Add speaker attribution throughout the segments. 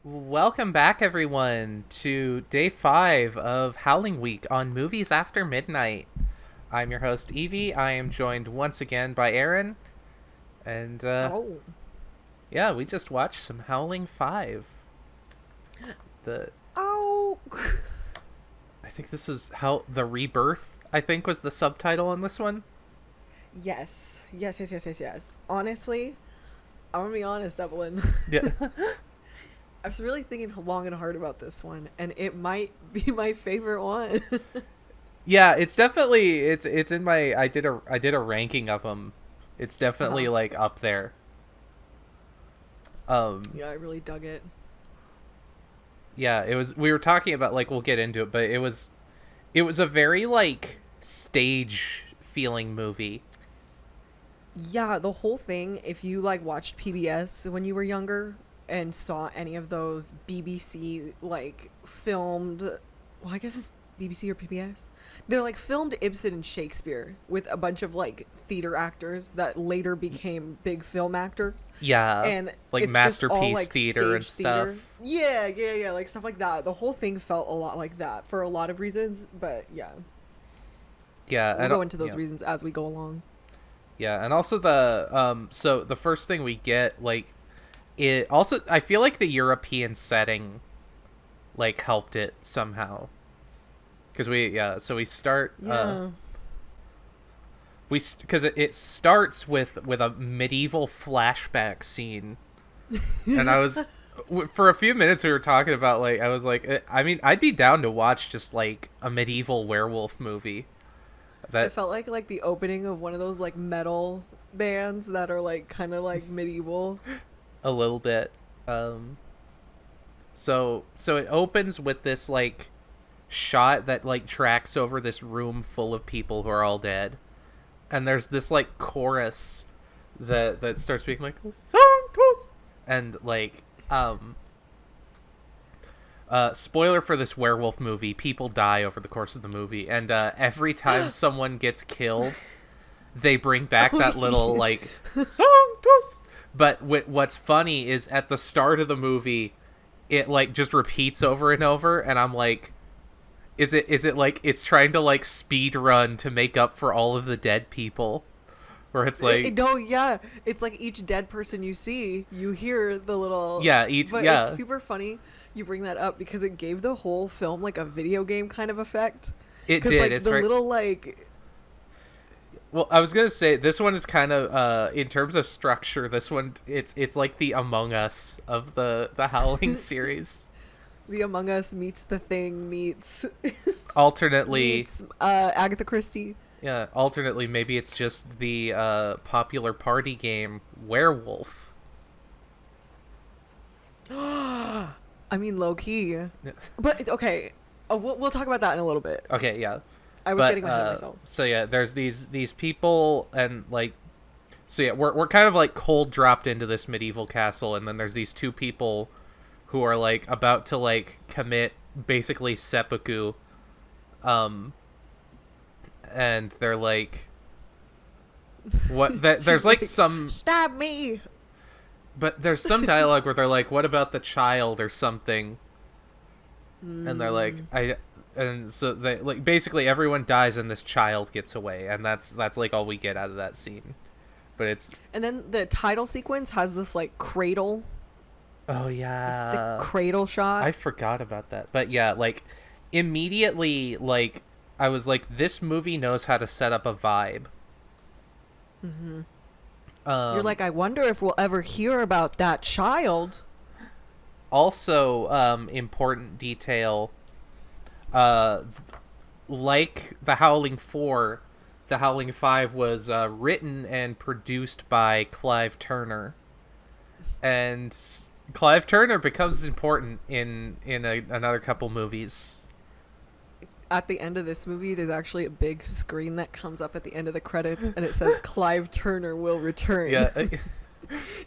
Speaker 1: Welcome back, everyone, to day 5 of Howling Week on Movies After Midnight. I'm your host, Evie. I am joined once again by Aaron. And,
Speaker 2: Oh,
Speaker 1: yeah, we just watched some Howling 5. The
Speaker 2: oh,
Speaker 1: I think this was The Rebirth, I think, was the subtitle on this one.
Speaker 2: yes. Honestly, I'm gonna be honest, Evelyn.
Speaker 1: Yeah.
Speaker 2: I was really thinking long and hard about this one, and it might be my favorite one.
Speaker 1: Yeah, it's definitely, it's in my, I did a ranking of them. It's definitely,
Speaker 2: uh-huh.
Speaker 1: like, up there. Um,
Speaker 2: Yeah, I really dug it.
Speaker 1: yeah, we were talking about, like, we'll get into it, but it was a very, like, stage feeling movie.
Speaker 2: Yeah, the whole thing. If you like watched PBS when you were younger and saw any of those BBC like filmed, well, I guess it's BBC or PBS. They're like filmed Ibsen and Shakespeare with a bunch of like theater actors that later became big film actors,
Speaker 1: Yeah,
Speaker 2: and
Speaker 1: like
Speaker 2: it's just all
Speaker 1: masterpiece
Speaker 2: like
Speaker 1: theater and
Speaker 2: stage theater.
Speaker 1: stuff.
Speaker 2: Yeah, like stuff like that. The whole thing felt a lot like that for a lot of reasons, but yeah,
Speaker 1: Yeah,
Speaker 2: we'll
Speaker 1: and
Speaker 2: go into those
Speaker 1: yeah,
Speaker 2: reasons as we go along.
Speaker 1: yeah, and also so the first thing we get, like, it also, I feel like the European setting, like, helped it somehow, because so we start
Speaker 2: Yeah.
Speaker 1: because it starts with a medieval flashback scene. And I was, for a few minutes we were talking about, like, I was like, I mean, I'd be down to watch just like a medieval werewolf movie.
Speaker 2: It
Speaker 1: That
Speaker 2: felt like the opening of one of those like metal bands that are like kind of like medieval.
Speaker 1: a little bit. Um, so it opens with this, like, shot that, like, tracks over this room full of people who are all dead, and there's this, like, chorus that starts speaking, like, song toast, and, like, spoiler for this werewolf movie, people die over the course of the movie, and every time someone gets killed, they bring back
Speaker 2: Oh
Speaker 1: that little,
Speaker 2: yeah.
Speaker 1: like, song toast. But what's funny is at the start of the movie, it, like, just repeats over and over, and I'm like, is it like it's trying to, like, speed run to make up for all of the dead people, where it's like,
Speaker 2: No, yeah. It's like each dead person you see, you hear the little.
Speaker 1: yeah,
Speaker 2: But it's
Speaker 1: yeah,
Speaker 2: super funny you bring that up because it gave the whole film like a video game kind of effect.
Speaker 1: it
Speaker 2: Because
Speaker 1: did.
Speaker 2: like
Speaker 1: It's
Speaker 2: the
Speaker 1: very
Speaker 2: little like.
Speaker 1: well. I was gonna say this one is kind of, in terms of structure, this one, it's like the Among Us of the Howling series.
Speaker 2: The Among Us meets The Thing meets
Speaker 1: Alternately,
Speaker 2: meets Agatha Christie.
Speaker 1: yeah, alternately, maybe it's just the popular party game Werewolf.
Speaker 2: I mean, low key. But okay, we'll talk about that in a little bit.
Speaker 1: Okay, yeah.
Speaker 2: I was
Speaker 1: But
Speaker 2: getting ahead of myself.
Speaker 1: so yeah, there's these people, and, like, so yeah, we're kind of, like, cold dropped into this medieval castle, and then there's these two people who are, like, about to, like, commit basically seppuku, um and they're like, what, that there's, like,
Speaker 2: Like,
Speaker 1: some,
Speaker 2: stab me.
Speaker 1: but there's some dialogue where they're like, what about the child or something, and they're like,
Speaker 2: Mm.
Speaker 1: I and so they, like, basically everyone dies and this child gets away, and that's like all we get out of that scene. But it's,
Speaker 2: And then the title sequence has this like cradle,
Speaker 1: oh
Speaker 2: this sick
Speaker 1: yeah,
Speaker 2: cradle
Speaker 1: I
Speaker 2: shot.
Speaker 1: forgot about that. But yeah, like, immediately, like, I was like, this movie knows how to set up a vibe.
Speaker 2: Hmm. You're
Speaker 1: um
Speaker 2: like, I wonder if we'll ever hear about that child.
Speaker 1: Also, important detail, uh like the Howling 4, the Howling 5 was written and produced by Clive Turner, and Clive Turner becomes important in another couple movies.
Speaker 2: At the end of this movie, there's actually a big screen that comes up at the end of the credits, and it says Clive Turner will return.
Speaker 1: Yeah,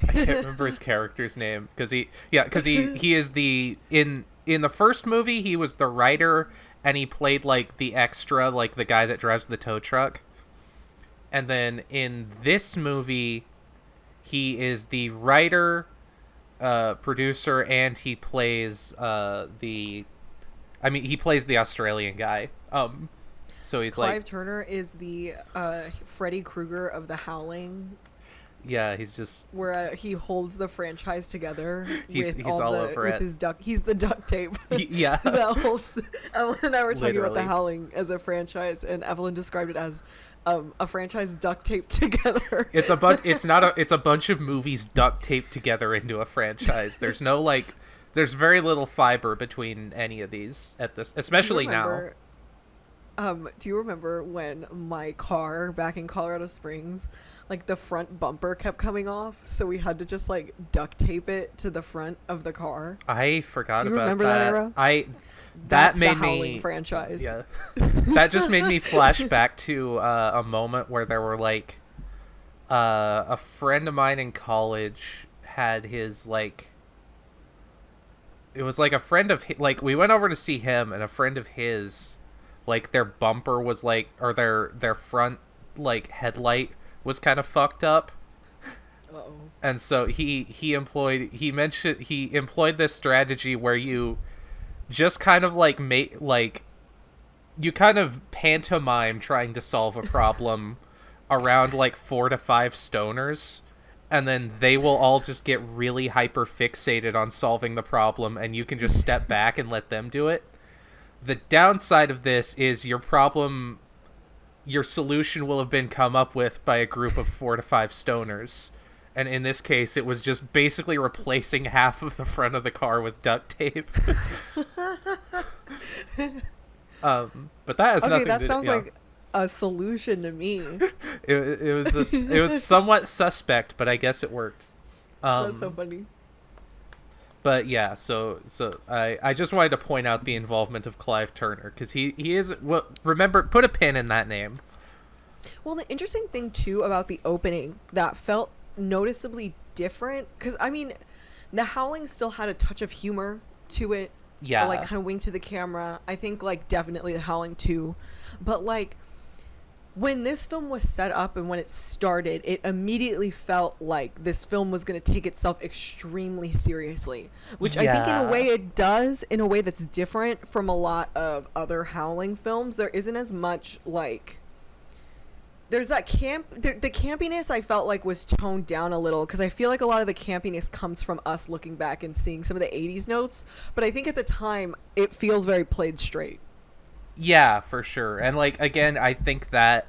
Speaker 1: I can't remember his character's name, because he is the, in the first movie he was the writer, and he played, like, the extra, like the guy that drives the tow truck, and then in this movie he is the writer, producer, and he plays he plays the Australian guy. So he's
Speaker 2: Clive
Speaker 1: like,
Speaker 2: Turner is the Freddy Krueger of the Howling,
Speaker 1: yeah, he's just
Speaker 2: where he holds the franchise together.
Speaker 1: he's
Speaker 2: with
Speaker 1: all
Speaker 2: the,
Speaker 1: over
Speaker 2: with
Speaker 1: it.
Speaker 2: His duct. He's the duct tape.
Speaker 1: Yeah.
Speaker 2: That holds. Evelyn and I were talking about
Speaker 1: Literally.
Speaker 2: the Howling as a franchise, and Evelyn described it as a franchise duct taped together.
Speaker 1: It's a bunch. It's a bunch of movies duct taped together into a franchise. There's no like. There's very little fiber between any of these at this, especially now.
Speaker 2: Do you remember when my car back in Colorado Springs, like the front bumper kept coming off, so we had to just like duct tape it to the front of the car?
Speaker 1: I forgot
Speaker 2: Do you
Speaker 1: about
Speaker 2: remember
Speaker 1: that.
Speaker 2: that era? That's
Speaker 1: that made
Speaker 2: the Howling
Speaker 1: me
Speaker 2: franchise.
Speaker 1: Yeah, that just made me flash back to a moment where there were like a friend of mine in college had his like. It was like a friend of like we went over to see him, and a friend of his, like their bumper was like, or their front like headlight was kind of fucked up.
Speaker 2: Uh-oh.
Speaker 1: And so he employed this strategy where you just kind of like you kind of pantomime trying to solve a problem around like 4 to 5 stoners, and then they will all just get really hyper fixated on solving the problem, and you can just step back and let them do it. The downside of this is your solution will have been come up with by a group of 4 to 5 stoners. And in this case, it was just basically replacing half of the front of the car with duct tape. But that has nothing to do...
Speaker 2: Okay, that sounds like a solution to me.
Speaker 1: It was somewhat suspect, but I guess it worked.
Speaker 2: That's so funny.
Speaker 1: But yeah, so I just wanted to point out the involvement of Clive Turner, because he is... Well, remember, put a pin in that name.
Speaker 2: Well, the interesting thing, too, about the opening that felt noticeably different, because, I mean, The Howling still had a touch of humor to it.
Speaker 1: Yeah.
Speaker 2: Like, kind of wink to the camera. I think, like, definitely The Howling 2. But, like, when this film was set up and when it started, it immediately felt like this film was going to take itself extremely seriously, which I think in a way it does, in a way that's different from a lot of other Howling films. There isn't as much, like, there's that the campiness I felt like was toned down a little, because I feel like a lot of the campiness comes from us looking back and seeing some of the 80s notes, but I think at the time it feels very played straight.
Speaker 1: Yeah, for sure. And like, again, I think that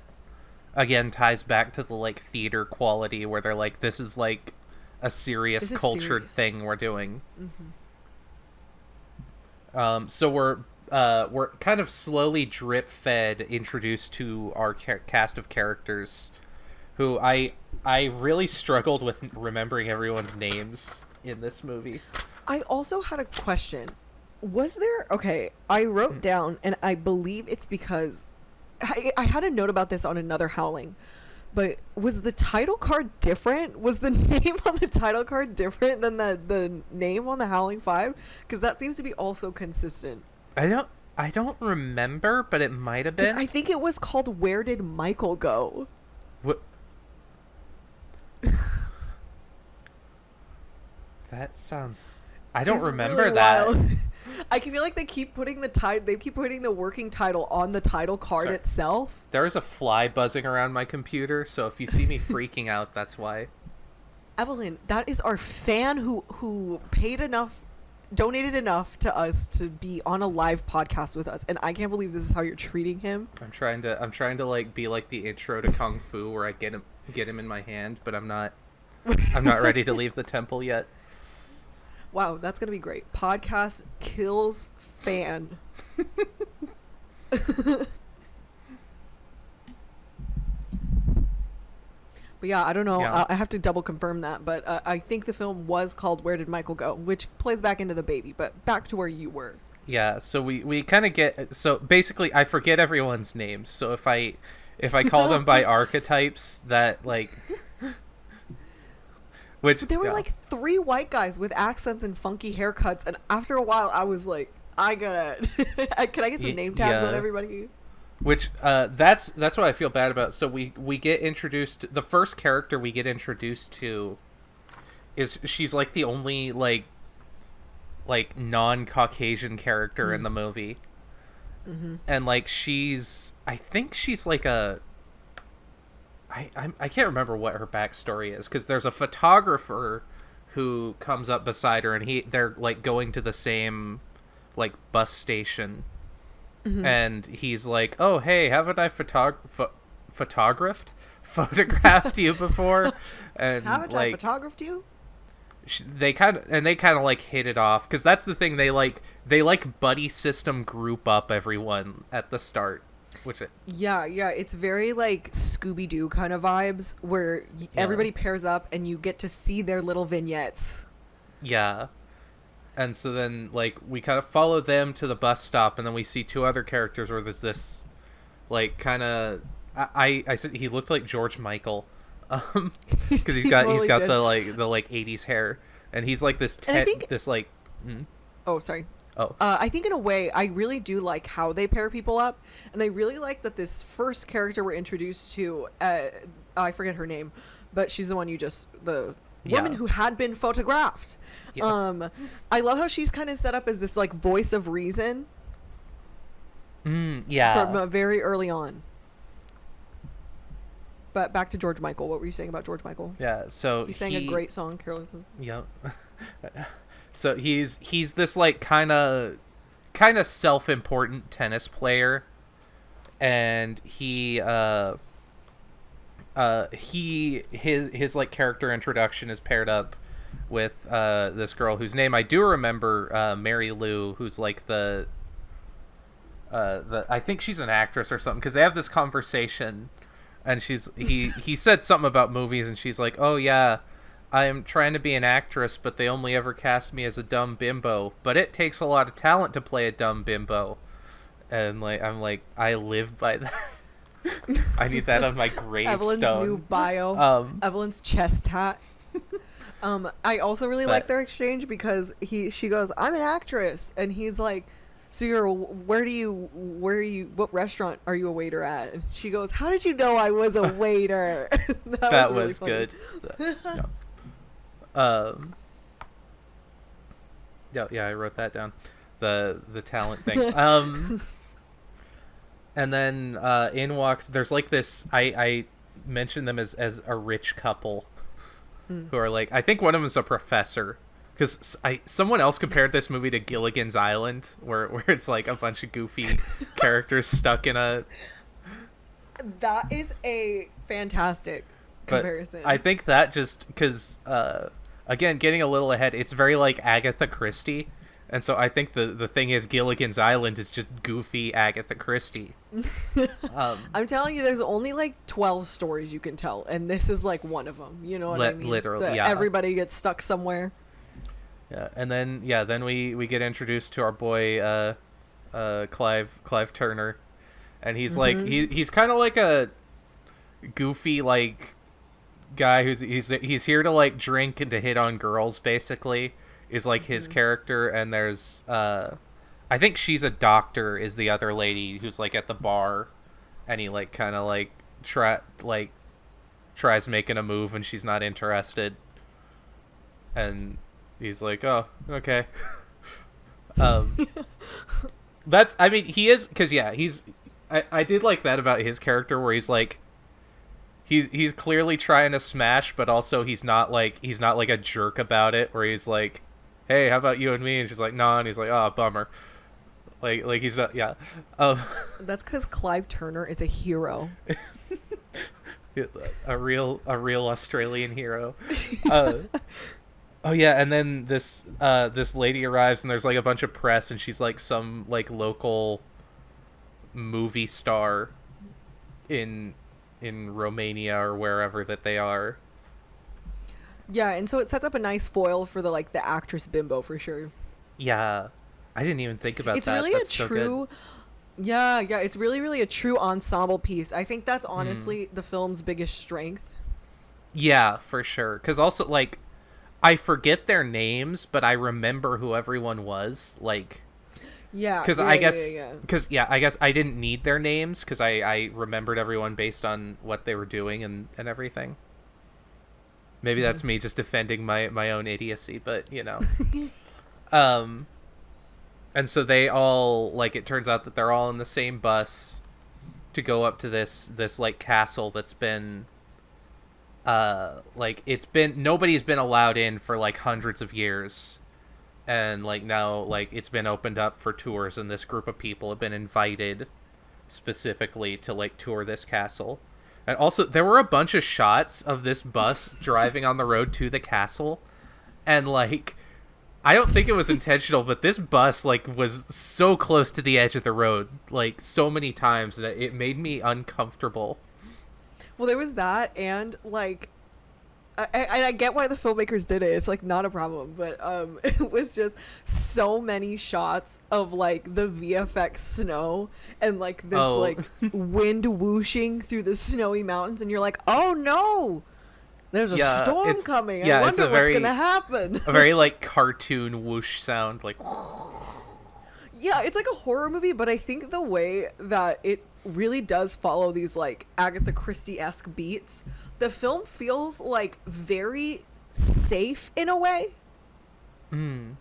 Speaker 1: again ties back to the like theater quality, where they're like, this is like a serious cultured thing we're doing. Mm-hmm. So we're kind of slowly drip fed introduced to our cast of characters, who I really struggled with remembering everyone's names in this movie.
Speaker 2: I also had a question. Was there... Okay, I wrote down, and I believe it's because... I had a note about this on another Howling, but was the title card different? Was the name on the title card different than the name on the Howling 5? Because that seems to be also consistent.
Speaker 1: I don't remember, but it might have been.
Speaker 2: I think it was called Where Did Michael Go?
Speaker 1: What? That sounds... I don't remember
Speaker 2: really
Speaker 1: that.
Speaker 2: Wild. I feel like they keep putting the working title on the title card itself.
Speaker 1: There is a fly buzzing around my computer, so if you see me freaking out, that's why.
Speaker 2: Evelyn, that is our fan who donated enough to us to be on a live podcast with us, and I can't believe this is how you're treating him.
Speaker 1: I'm trying to like be like the intro to Kung Fu, where I get him in my hand, but I'm not ready to leave the temple yet.
Speaker 2: Wow, that's gonna be great. Podcast kills fan. But yeah, I don't know.
Speaker 1: Yeah.
Speaker 2: I have to double confirm that. But I think the film was called Where Did Michael Go? Which plays back into the baby. But back to where you were.
Speaker 1: Yeah, so we kind of get... So basically, I forget everyone's names. So if I call them by archetypes, that like... Which,
Speaker 2: but there were like 3 white guys with accents and funky haircuts, and after a while I was like, can I get some name tags on everybody?
Speaker 1: Which that's what I feel bad about. So we get introduced... The first character we get introduced to is she's like the only like non-Caucasian character in the movie.
Speaker 2: Mm-hmm.
Speaker 1: And like I think she's like a I can't remember what her backstory is, because there's a photographer who comes up beside her, and they're like going to the same like bus station,
Speaker 2: Mm-hmm.
Speaker 1: and he's like, "Oh, hey, haven't I photographed you before?" And
Speaker 2: Haven't I
Speaker 1: like
Speaker 2: photographed you?
Speaker 1: they kind of like hit it off, because that's the thing, they like buddy system group up everyone at the start, which
Speaker 2: Yeah, it's very like Scooby-Doo kind of vibes, where everybody pairs up and you get to see their little vignettes.
Speaker 1: yeah. And so then like we kind of follow them to the bus stop, and then we see two other characters where there's this like kind of I said he looked like George Michael, because he's got
Speaker 2: did.
Speaker 1: the like 80s hair, and he's like this
Speaker 2: Oh, sorry.
Speaker 1: Oh.
Speaker 2: I think in a way, I really do like how they pair people up, and I really like that this first character we're introduced to, I forget her name, but she's the one the woman who had been photographed.
Speaker 1: Yeah.
Speaker 2: I love how she's kind of set up as this like voice of reason.
Speaker 1: Yeah.
Speaker 2: From very early on. But back to George Michael. What were you saying about George Michael?
Speaker 1: Yeah, so
Speaker 2: he sang a great song, Careless.
Speaker 1: Yep. So he's this like kind of self-important tennis player, and his like character introduction is paired up with this girl whose name I do remember, Mary Lou, who's like the I think she's an actress or something, because they have this conversation, and he said something about movies, and she's like, "Oh yeah, I'm trying to be an actress, but they only ever cast me as a dumb bimbo. But it takes a lot of talent to play a dumb bimbo." And like I'm like, I live by that. I need that on my gravestone.
Speaker 2: Evelyn's new bio. Evelyn's chest hat. I also really like their exchange, because she goes, "I'm an actress," and he's like, "So what restaurant are you a waiter at?" And she goes, "How did you know I was a waiter?"
Speaker 1: that was really good. Yeah, I wrote that down. The talent thing. And then in walks, there's like this, I mentioned them as a rich couple who are like, I think one of them's a professor, because someone else compared this movie to Gilligan's Island, where it's like a bunch of goofy characters stuck in a...
Speaker 2: That is a fantastic comparison.
Speaker 1: But I think that just because, again, getting a little ahead, it's very like Agatha Christie. And so I think the thing is, Gilligan's Island is just goofy Agatha Christie.
Speaker 2: I'm telling you, there's only like 12 stories you can tell, and this is like one of them. You know what I mean?
Speaker 1: Literally, yeah.
Speaker 2: Everybody gets stuck somewhere.
Speaker 1: Yeah, and then we get introduced to our boy Clive Turner, and he's like he's kind of like a goofy like guy he's here to like drink and to hit on girls, basically, is like his character. And there's I think she's a doctor, is the other lady who's like at the bar, and he like kind of like tries making a move, and she's not interested, and he's like, "Oh, okay." I mean, he is, because I did like that about his character, where he's like, he's clearly trying to smash, but also he's not like a jerk about it, where he's like, "Hey, how about you and me?" And she's like, "No," and he's like, "Oh, bummer." Like he's not, yeah.
Speaker 2: That's because Clive Turner is a hero.
Speaker 1: a real Australian hero. Oh yeah, and then this lady arrives, and there's like a bunch of press, and she's like some like local movie star in Romania or wherever that they are.
Speaker 2: Yeah, and so it sets up a nice foil for the actress bimbo, for sure.
Speaker 1: Yeah, I didn't even think about that.
Speaker 2: It's really
Speaker 1: that's
Speaker 2: a true. Yeah, it's really a true ensemble piece. I think that's honestly the film's biggest strength. Yeah,
Speaker 1: for sure. Because also, like, I forget their names, but I remember who everyone was. Like,
Speaker 2: yeah,
Speaker 1: because I guess I didn't need their names, because I remembered everyone based on what they were doing and everything. Maybe that's me just defending my own idiocy, but um and so they all, like, it turns out that they're all in the same bus to go up to this like castle that's been like, it's been, nobody's been allowed in for like hundreds of years, and like now, like, it's been opened up for tours, and this group of people have been invited specifically to like tour this castle. And also there were a bunch of shots of this bus driving on the road to the castle, and like, I don't think it was intentional, but this bus like was so close to the edge of the road, like, so many times that it made me uncomfortable.
Speaker 2: Well, there was that, and like, I get why the filmmakers did it. It's like not a problem, but it was just so many shots of like the VFX snow and like this like wind whooshing through the snowy mountains, and you're like, oh no, there's a storm coming. I wonder what's gonna happen.
Speaker 1: A very like cartoon whoosh sound, like.
Speaker 2: Yeah, it's like a horror movie, but I think the way that it really does follow these like Agatha Christie-esque beats, the film feels like very safe in a way. Because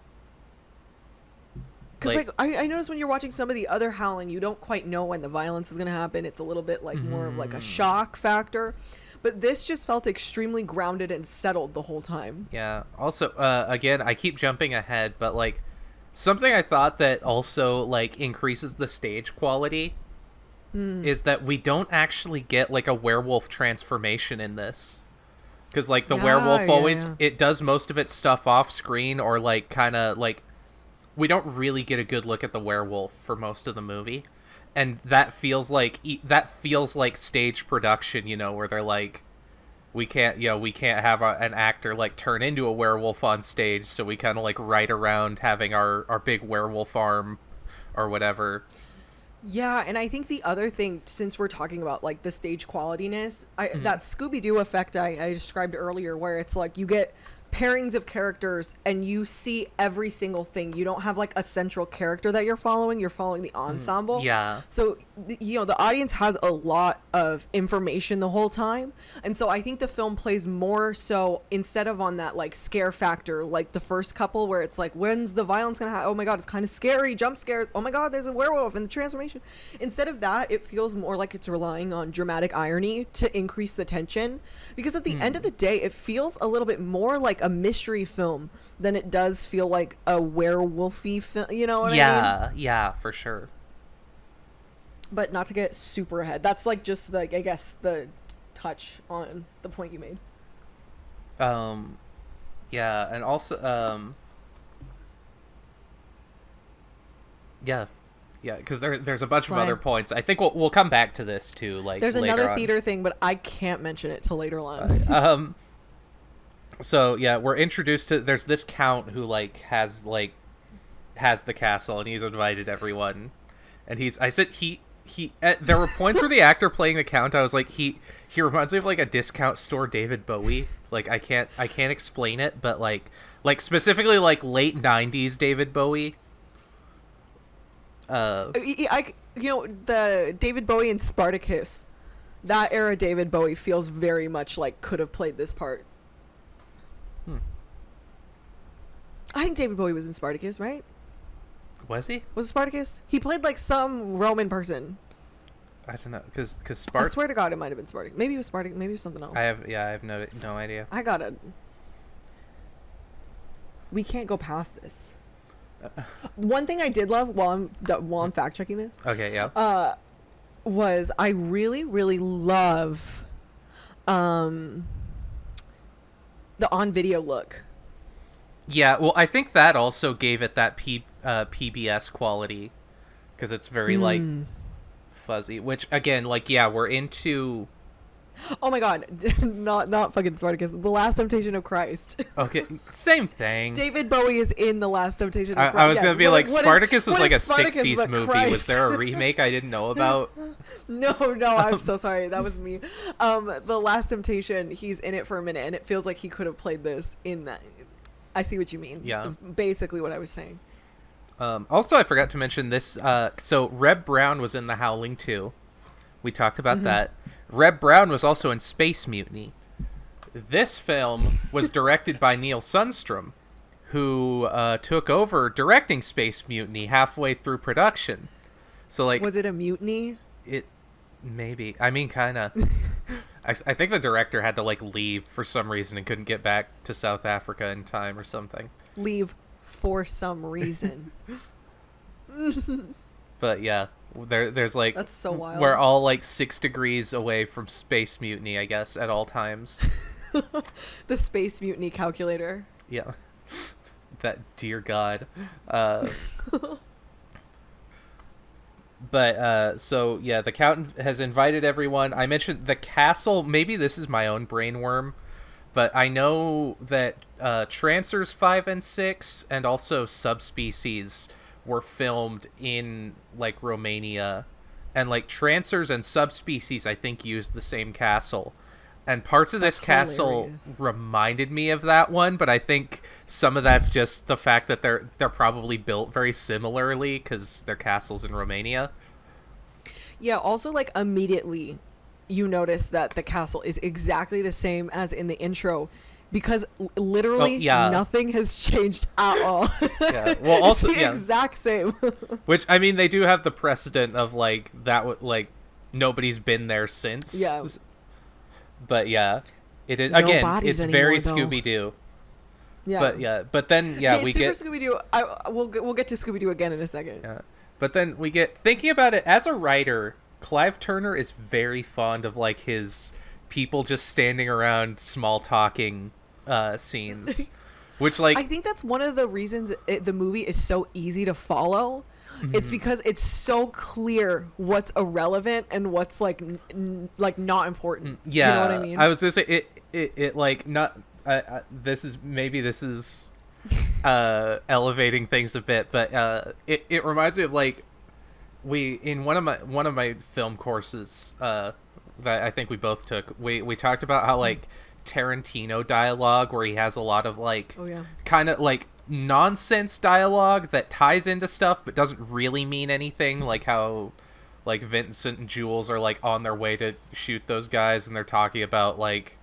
Speaker 2: like I noticed when you're watching some of the other Howling, you don't quite know when the violence is going to happen. It's a little bit like more of like a shock factor. But this just felt extremely grounded and settled the whole time.
Speaker 1: Yeah. Also, again, I keep jumping ahead, but like, something I thought that also like increases the stage quality is that we don't actually get like a werewolf transformation in this. Because like the werewolf always, it does most of its stuff off screen, or like kind of like, we don't really get a good look at the werewolf for most of the movie. And that feels like stage production, where they're like, we can't have an actor like turn into a werewolf on stage, so we kind of like ride around having our big werewolf arm or whatever.
Speaker 2: Yeah, and I think the other thing, since we're talking about like the stage qualityness, that Scooby-Doo effect I described earlier, where it's like you get pairings of characters and you see every single thing. You don't have like a central character that you're following the ensemble.
Speaker 1: Yeah.
Speaker 2: So the audience has a lot of information the whole time, and so I think the film plays more so, instead of on that like scare factor like the first couple, where it's like, when's the violence gonna happen? Oh my god, it's kind of scary, jump scares, oh my god, there's a werewolf and the transformation. Instead of that, it feels more like it's relying on dramatic irony to increase the tension, because at the end of the day, it feels a little bit more like a mystery film than it does feel like a werewolfy film. You know what I mean?
Speaker 1: Yeah, for sure.
Speaker 2: But not to get super ahead. That's like just like, I guess, the touch on the point you made.
Speaker 1: Yeah, and also yeah, because there's a bunch of other points. I think we'll come back to this too. Like,
Speaker 2: there's
Speaker 1: later
Speaker 2: another
Speaker 1: on.
Speaker 2: Theater thing, but I can't mention it till later on.
Speaker 1: So yeah, we're introduced to, there's this count who like has the castle, and he's invited everyone, and there were points where the actor playing the count, I was like, he reminds me of like a discount store David Bowie. Like, I can't explain it, but like specifically like late 90s David Bowie.
Speaker 2: The David Bowie in Spartacus, that era David Bowie feels very much like could have played this part. I think David Bowie was in Spartacus, right?
Speaker 1: Was he?
Speaker 2: Was it Spartacus? He played like some Roman person.
Speaker 1: I don't know, because
Speaker 2: I swear to God, it might have been Spartacus. Maybe it was Spartacus. Maybe it was something else.
Speaker 1: I have no idea.
Speaker 2: We can't go past this. One thing I did love while I'm fact checking this.
Speaker 1: Okay, yeah.
Speaker 2: Was I really, really love, the on video look.
Speaker 1: Yeah, well, I think that also gave it that PBS quality, because it's very like fuzzy. Which again, like, yeah, we're into.
Speaker 2: Oh my god, not fucking Spartacus. The Last Temptation of Christ.
Speaker 1: Okay, same thing.
Speaker 2: David Bowie is in The Last Temptation of Christ.
Speaker 1: I was gonna be like, Spartacus was like a
Speaker 2: Spartacus,
Speaker 1: 60s movie. Christ. Was there a remake I didn't know about?
Speaker 2: No, I'm so sorry. That was me. The Last Temptation, he's in it for a minute, and it feels like he could have played this in that. I see what you mean.
Speaker 1: Yeah.
Speaker 2: Is basically what I was saying.
Speaker 1: Also, I forgot to mention this. So Reb Brown was in The Howling 2. We talked about that. Reb Brown was also in Space Mutiny. This film was directed by Neil Sundstrom, who took over directing Space Mutiny halfway through production. So, like,
Speaker 2: Was it a mutiny?
Speaker 1: it maybe. I mean, kind of. I think the director had to like leave for some reason and couldn't get back to South Africa in time or something.
Speaker 2: Leave for some reason.
Speaker 1: But yeah, there's like
Speaker 2: That's so wild.
Speaker 1: we're all like 6 degrees away from Space Mutiny, I guess, at all times.
Speaker 2: The Space Mutiny calculator.
Speaker 1: Yeah. That dear God. But so yeah, the Count has invited everyone. I mentioned the castle. Maybe this is my own brainworm, but I know that Trancers 5 and 6 and also Subspecies were filmed in like Romania, and like Trancers and Subspecies I think used the same castle. And parts of this castle reminded me of that one, but I think some of that's just the fact that they're probably built very similarly because they're castles in Romania.
Speaker 2: Yeah, also like immediately you notice that the castle is exactly the same as in the intro because literally nothing has changed at all.
Speaker 1: Yeah. Well, also
Speaker 2: it's the exact same.
Speaker 1: Which I mean, they do have the precedent of like that like nobody's been there since.
Speaker 2: Yeah.
Speaker 1: But yeah, it is
Speaker 2: No
Speaker 1: again.
Speaker 2: bodies
Speaker 1: It's very
Speaker 2: anymore, though.
Speaker 1: Scooby Doo.
Speaker 2: Yeah.
Speaker 1: But then we
Speaker 2: Super
Speaker 1: get
Speaker 2: Scooby Doo. We'll get to Scooby Doo again in a second.
Speaker 1: Yeah. But then we get thinking about it as a writer. Clive Turner is very fond of like his people just standing around small talking scenes, which like
Speaker 2: I think that's one of the reasons the movie is so easy to follow. It's because it's so clear what's irrelevant and what's like like not important.
Speaker 1: Yeah,
Speaker 2: you know what I mean.
Speaker 1: I was gonna say it like not. This is elevating things a bit, but it reminds me of like we in one of my film courses that I think we both took. We talked about how like Tarantino dialogue where he has a lot of like kind of like nonsense dialogue that ties into stuff but doesn't really mean anything, like how like Vincent and Jules are like on their way to shoot those guys and they're talking about like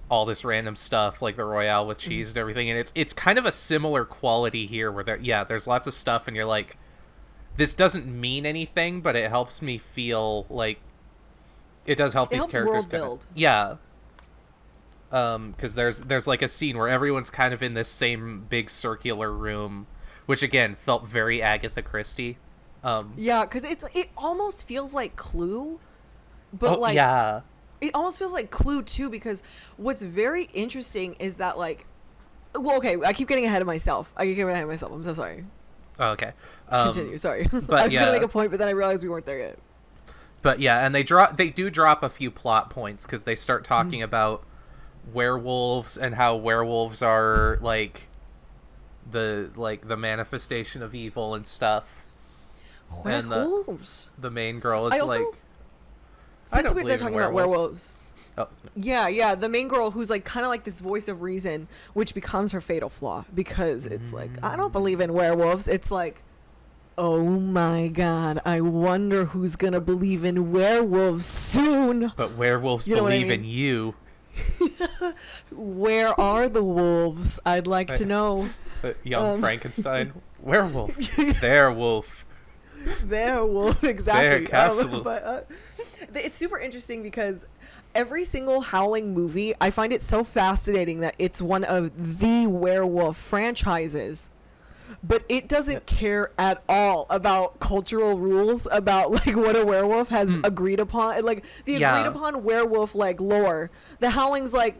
Speaker 1: all this random stuff like the Royale with cheese and everything, and it's kind of a similar quality here where there's lots of stuff and you're like, this doesn't mean anything, but it helps me feel like it does help these characters
Speaker 2: world build.
Speaker 1: Because there's like a scene where everyone's kind of in this same big circular room, which again felt very Agatha Christie.
Speaker 2: Because it almost feels like Clue, but it almost feels like Clue too. Because what's very interesting is that like, well, okay, I keep getting ahead of myself. I'm so sorry.
Speaker 1: Oh, okay.
Speaker 2: Continue. Sorry,
Speaker 1: but
Speaker 2: I was gonna make a point, but then I realized we weren't there yet.
Speaker 1: But yeah, and they do drop a few plot points because they start talking about werewolves and how werewolves are like the manifestation of evil and stuff.
Speaker 2: Werewolves.
Speaker 1: And the main girl is like,
Speaker 2: since we're talking about werewolves.
Speaker 1: Oh.
Speaker 2: Yeah, the main girl who's like kind of like this voice of reason, which becomes her fatal flaw because it's like, I don't believe in werewolves. It's like, oh my god, I wonder who's gonna believe in werewolves soon.
Speaker 1: But werewolves believe in you.
Speaker 2: Where are the wolves? I'd like to know.
Speaker 1: Young Frankenstein. Werewolf. Their wolf.
Speaker 2: Their wolf, exactly.
Speaker 1: Their castle.
Speaker 2: It's super interesting because every single Howling movie, I find it so fascinating that it's one of the werewolf franchises. But it doesn't care at all about cultural rules about like what a werewolf has agreed upon, like the agreed upon werewolf like lore. The Howling's like,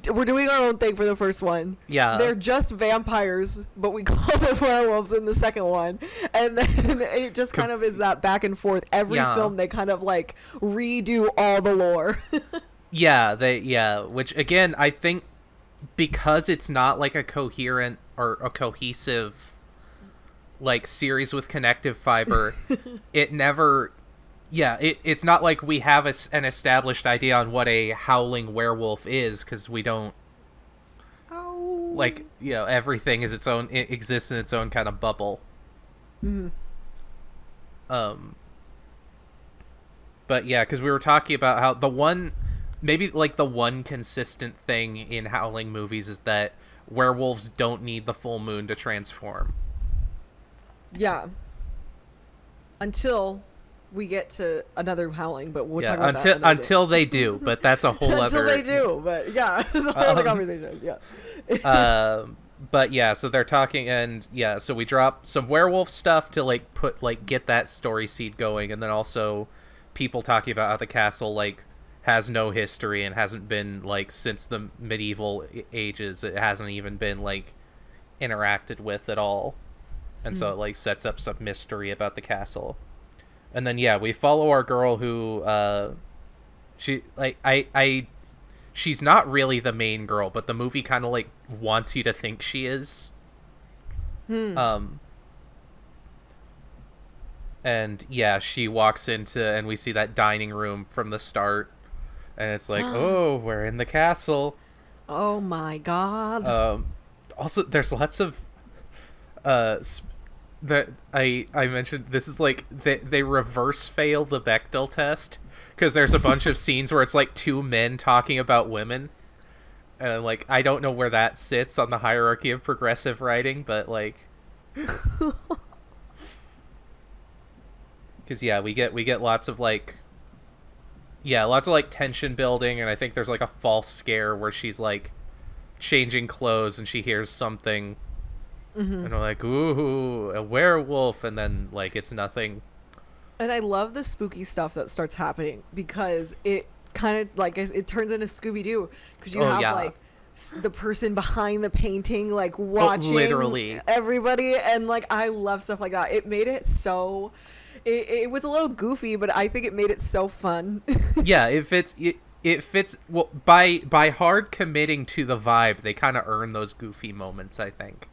Speaker 2: we're doing our own thing for the first one.
Speaker 1: Yeah,
Speaker 2: they're just vampires, but we call them werewolves in the second one, and then it just kind of is that back and forth. Every film they kind of like redo all the lore.
Speaker 1: Which again I think, because it's not like a coherent or a cohesive like series with connective fiber, it never it's not like we have an established idea on what a howling werewolf is, because we don't like, everything is its own, it exists in its own kind of bubble. But yeah, because we were talking about how the one maybe like the one consistent thing in Howling movies is that werewolves don't need the full moon to transform.
Speaker 2: Yeah. Until we get to another Howling, but we'll talk
Speaker 1: Yeah,
Speaker 2: about that
Speaker 1: until they do, but that's a whole
Speaker 2: until
Speaker 1: other.
Speaker 2: they do, but yeah, it's a whole other conversation. Yeah.
Speaker 1: But yeah, so they're talking, and yeah, so we drop some werewolf stuff to like get that story seed going, and then also people talking about how the castle like has no history and hasn't been like since the medieval ages. It hasn't even been like interacted with at all, and so it like sets up some mystery about the castle. And then yeah, we follow our girl who she like I she's not really the main girl, but the movie kind of like wants you to think she is. And yeah, she walks into, and we see that dining room from the start, and it's like, oh, we're in the castle.
Speaker 2: Oh my god.
Speaker 1: Also, there's lots of that I mentioned. This is like they reverse fail the Bechdel test, because there's a bunch of scenes where it's like two men talking about women, and like I don't know where that sits on the hierarchy of progressive writing, but like because yeah, we get lots of like tension building, and I think there's like a false scare where she's like changing clothes and she hears something, and we're like, ooh, a werewolf, and then like it's nothing.
Speaker 2: And I love the spooky stuff that starts happening, because it kind of like it turns into Scooby-Doo, because you have like the person behind the painting like watching
Speaker 1: literally
Speaker 2: everybody, and like I love stuff like that. It made it so it was a little goofy, but I think it made it so fun.
Speaker 1: Yeah, it fits well by hard committing to the vibe. They kind of earn those goofy moments, I think.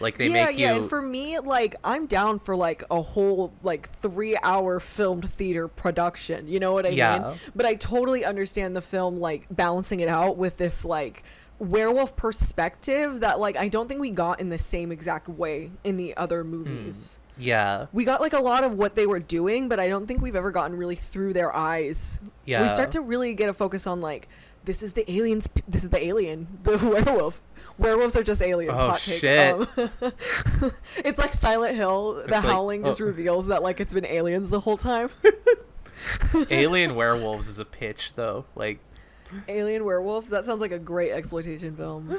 Speaker 1: Like they make you.
Speaker 2: Yeah, and for me, like I'm down for like a whole like 3-hour filmed theater production. You know what I mean? But I totally understand the film like balancing it out with this like werewolf perspective that like I don't think we got in the same exact way in the other movies.
Speaker 1: Yeah.
Speaker 2: We got like a lot of what they were doing, but I don't think we've ever gotten really through their eyes.
Speaker 1: Yeah.
Speaker 2: We start to really get a focus on like, this is the aliens. This is the alien, the werewolf. Werewolves are just aliens.
Speaker 1: Oh,
Speaker 2: hot take.
Speaker 1: shit.
Speaker 2: It's like Silent Hill. The Howling just reveals that like it's been aliens the whole time.
Speaker 1: Alien Werewolves is a pitch though. Like
Speaker 2: Alien Werewolf. That sounds like a great exploitation film.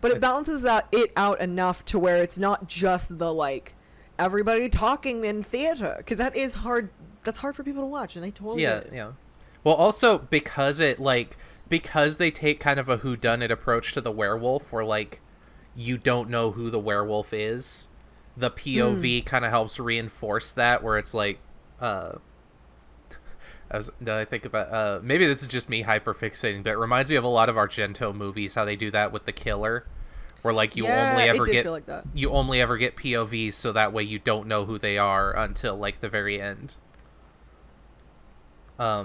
Speaker 2: But it balances it out enough to where it's not just the like everybody talking in theater, because that is hard. That's hard for people to watch, and I totally get it.
Speaker 1: Yeah. Well, also because they take kind of a whodunit approach to the werewolf, where like you don't know who the werewolf is. The POV kind of helps reinforce that, where it's like, I think about maybe this is just me hyperfixating, but it reminds me of a lot of Argento movies, how they do that with the killer, where like you only ever get POVs, so that way you don't know who they are until like the very end.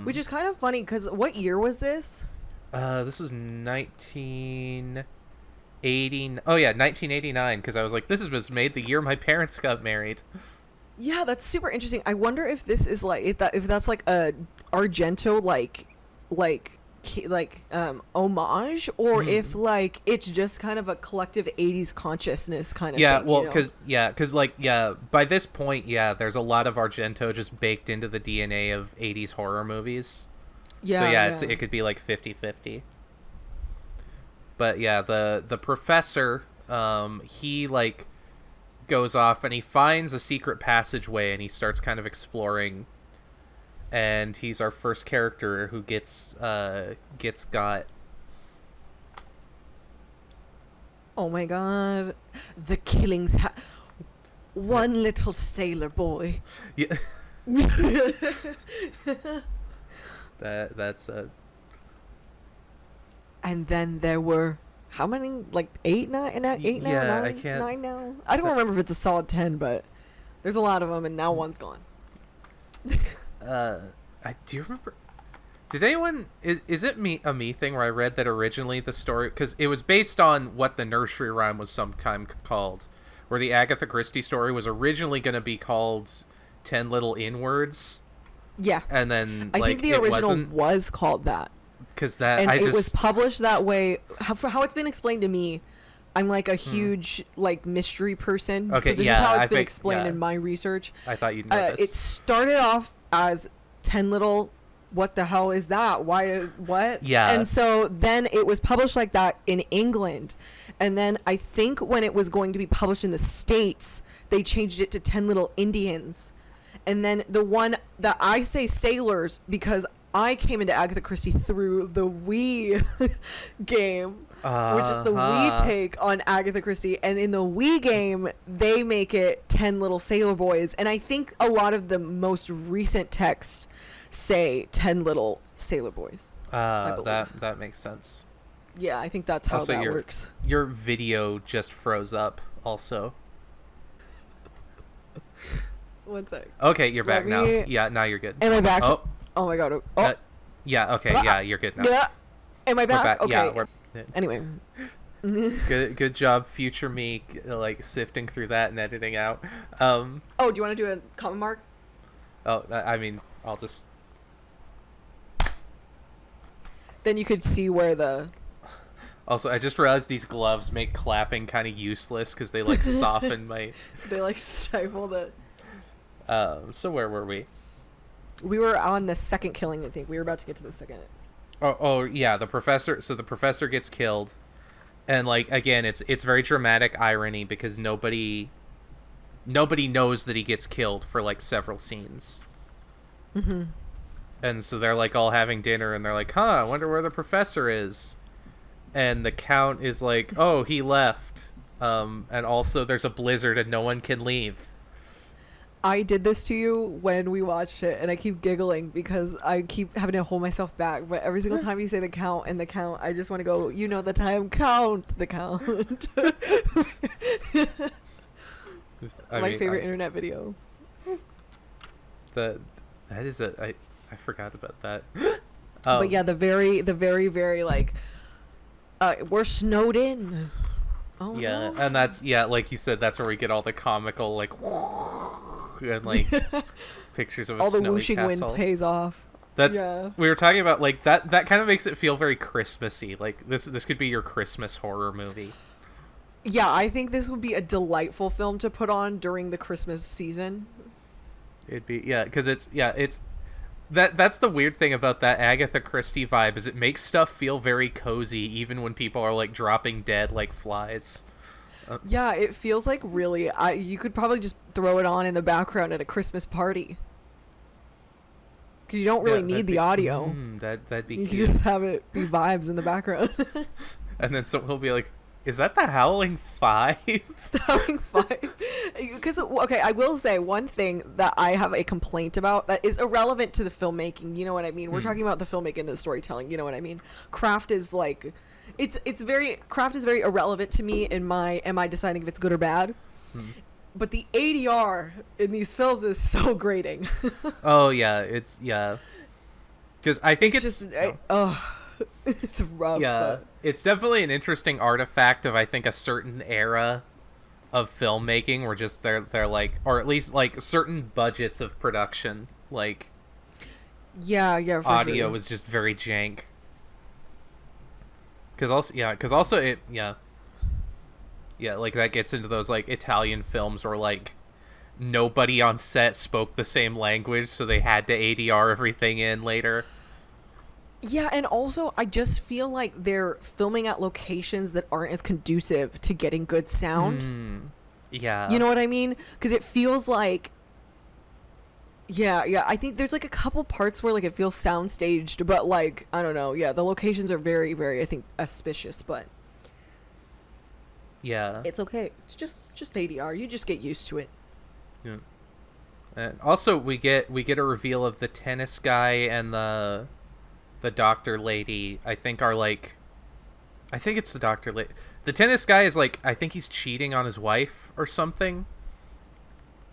Speaker 2: Which is kind of funny, because what year was this?
Speaker 1: This was 1980. Oh yeah, 1989. Because I was like, this was made the year my parents got married.
Speaker 2: Yeah, that's super interesting. I wonder if this is like if that's like a Argento homage, or if like it's just kind of a collective 80s consciousness kind of thing.
Speaker 1: Well, because by this point, there's a lot of Argento just baked into the DNA of 80s horror movies. So it could be like 50-50. But yeah, the professor, he like goes off and he finds a secret passageway, and he starts kind of exploring, and he's our first character who gets got.
Speaker 2: Oh my god, the killings one little sailor boy.
Speaker 1: Yeah. that's
Speaker 2: And then there were how many, like 8 now? 8 now?
Speaker 1: Yeah,
Speaker 2: 9?
Speaker 1: I can't.
Speaker 2: 9 now? I don't remember if it's a solid 10, but there's a lot of them, and now one's gone.
Speaker 1: Do you remember? Did anyone? Is it a me thing where I read that originally the story, because it was based on what the nursery rhyme was sometime called, where the Agatha Christie story was originally going to be called 10 Little Inwards.
Speaker 2: Yeah.
Speaker 1: And then
Speaker 2: I think the original was called that.
Speaker 1: because that
Speaker 2: And
Speaker 1: I
Speaker 2: it
Speaker 1: just
Speaker 2: was published that way. For how it's been explained to me, I'm like a huge like mystery person.
Speaker 1: Okay,
Speaker 2: So this
Speaker 1: yeah,
Speaker 2: is how it's
Speaker 1: I
Speaker 2: been
Speaker 1: think-
Speaker 2: explained
Speaker 1: yeah.
Speaker 2: in my research.
Speaker 1: I thought you'd know
Speaker 2: It
Speaker 1: this.
Speaker 2: started off as 10 little, what the hell is that? Why, what?
Speaker 1: Yeah.
Speaker 2: And so then it was published like that in England. And then I think when it was going to be published in the States, they changed it to 10 Little Indians. And then the one that I say sailors because I came into Agatha Christie through the Wii game, which is the Wii take on Agatha Christie. And in the Wii game, they make it 10 Little Sailor Boys. And I think a lot of the most recent texts say 10 Little Sailor Boys. I believe.
Speaker 1: That makes sense.
Speaker 2: Yeah, I think that's how
Speaker 1: Also,
Speaker 2: that works.
Speaker 1: Your video just froze up also.
Speaker 2: One sec.
Speaker 1: Okay, you're back now.
Speaker 2: me-
Speaker 1: Yeah, now you're good.
Speaker 2: Am I back?
Speaker 1: Oh,
Speaker 2: Oh my god. Oh.
Speaker 1: yeah, okay, yeah, you're good now.
Speaker 2: Am I
Speaker 1: We're
Speaker 2: back?
Speaker 1: back.
Speaker 2: Okay.
Speaker 1: Yeah, we're
Speaker 2: Anyway.
Speaker 1: good job, future me, like sifting through that and editing out.
Speaker 2: Oh, do you want to do a comment mark?
Speaker 1: I mean, I'll just.
Speaker 2: Then you could see where the...
Speaker 1: Also, I just realized these gloves make clapping kind of useless because they like soften my.
Speaker 2: They like stifle the...
Speaker 1: So where were we?
Speaker 2: We were on the second killing, I think. We were about to get to the second.
Speaker 1: Oh yeah, the professor. So the professor gets killed, and like again, it's very dramatic irony because nobody knows that he gets killed for like several scenes.
Speaker 2: Mm-hmm.
Speaker 1: And so they're like all having dinner, and they're like, "Huh, I wonder where the professor is." And the count is like, "Oh, he left." And also there's a blizzard, and no one can leave.
Speaker 2: I did this to you when we watched it, and I keep giggling because I keep having to hold myself back. But every single time you say the count and the count, I just want to go, you know the time, count the count. My favorite internet video.
Speaker 1: That is I forgot about that.
Speaker 2: But yeah, the very like, we're snowed in. Oh
Speaker 1: yeah,
Speaker 2: no.
Speaker 1: and that's like you said, that's where we get all the comical like and like pictures of a
Speaker 2: all the
Speaker 1: snowy
Speaker 2: whooshing
Speaker 1: castle.
Speaker 2: wind pays off.
Speaker 1: That's
Speaker 2: Yeah.
Speaker 1: we were talking about like that kind of makes it feel very Christmassy. Like this could be your Christmas horror movie.
Speaker 2: Yeah, I think this would be a delightful film to put on during the Christmas season.
Speaker 1: It'd be because it's that's the weird thing about that Agatha Christie vibe is it makes stuff feel very cozy even when people are like dropping dead like flies.
Speaker 2: Yeah, it feels like really you could probably just throw it on in the background at a Christmas party. Because you don't really need the audio.
Speaker 1: That'd be
Speaker 2: You
Speaker 1: cute.
Speaker 2: can just have it be vibes in the background.
Speaker 1: And then someone will be like, "Is that the Howling 5?"
Speaker 2: Having fun. Because, okay, I will say one thing that I have a complaint about that is irrelevant to the filmmaking. You know what I mean? We're talking about the filmmaking and the storytelling. You know what I mean? Craft is like, craft is very irrelevant to me in my, am I deciding if it's good or bad? But the ADR in these films is so grating.
Speaker 1: Oh yeah, because I think it's
Speaker 2: just, it's rough.
Speaker 1: yeah,
Speaker 2: but-
Speaker 1: it's definitely an interesting artifact of I think a certain era of filmmaking where just they're like, or at least like certain budgets of production, like
Speaker 2: Yeah, for
Speaker 1: audio
Speaker 2: sure.
Speaker 1: was just very jank. Because also it like that gets into those like Italian films where like nobody on set spoke the same language, so they had to ADR everything in later.
Speaker 2: Yeah, and also I just feel like they're filming at locations that aren't as conducive to getting good sound.
Speaker 1: Yeah.
Speaker 2: You know what I mean? Because it feels like... Yeah, I think there's like a couple parts where like it feels sound staged, but like, I don't know. Yeah, the locations are very, very, I think, auspicious, but
Speaker 1: Yeah.
Speaker 2: it's okay. It's just ADR. You just get used to it.
Speaker 1: Yeah. And also we get a reveal of the tennis guy and the doctor lady. I think it's the doctor lady. The tennis guy is like, I think he's cheating on his wife or something.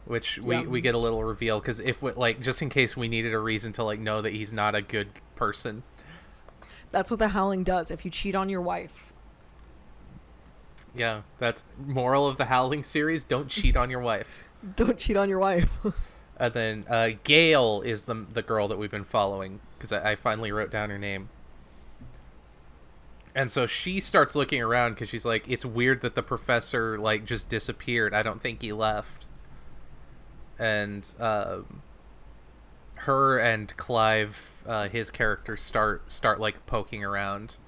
Speaker 1: Which we get a little reveal because if we, like, just in case we needed a reason to like know that he's not a good person.
Speaker 2: That's what the Howling does. If you cheat on your wife.
Speaker 1: Yeah, that's moral of the Howling series. Don't cheat on your wife.
Speaker 2: Don't cheat on your wife.
Speaker 1: And then Gail is the girl that we've been following because I finally wrote down her name. And so she starts looking around because she's like, it's weird that the professor like just disappeared. I don't think he left. And her and Clive, his character, start like poking around.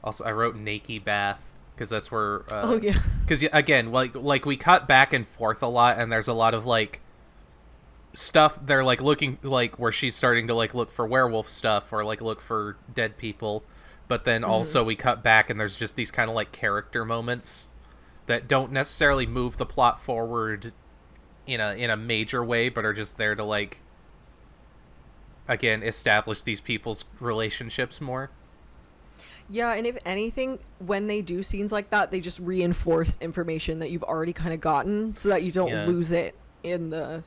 Speaker 1: Also, I wrote Nakey Bath because that's where.
Speaker 2: Oh yeah.
Speaker 1: Because again, like we cut back and forth a lot, and there's a lot of like stuff. They're like looking like where she's starting to like look for werewolf stuff or like look for dead people, but then also we cut back and there's just these kind of like character moments that don't necessarily move the plot forward in a major way, but are just there to like again establish these people's relationships more.
Speaker 2: Yeah, and if anything, when they do scenes like that, they just reinforce information that you've already kind of gotten so that you don't lose it in the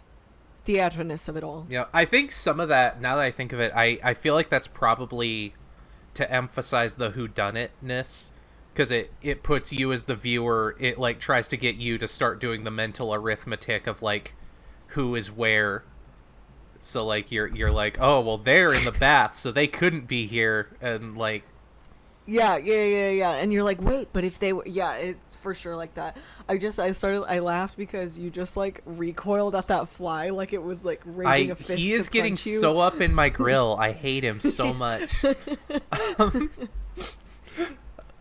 Speaker 2: theatricalness of it all.
Speaker 1: Yeah, I think some of that, now that I think of it, I feel like that's probably to emphasize the whodunitness, because it puts you as the viewer, it like tries to get you to start doing the mental arithmetic of like who is where. So like you're like, oh well, they're in the bath, so they couldn't be here, and like
Speaker 2: yeah, and you're like, wait, but if they were, it for sure like that. I laughed because you just like recoiled at that fly like it was like raising a fist.
Speaker 1: He is
Speaker 2: to
Speaker 1: getting
Speaker 2: punch you.
Speaker 1: so up in my grill. I hate him so much.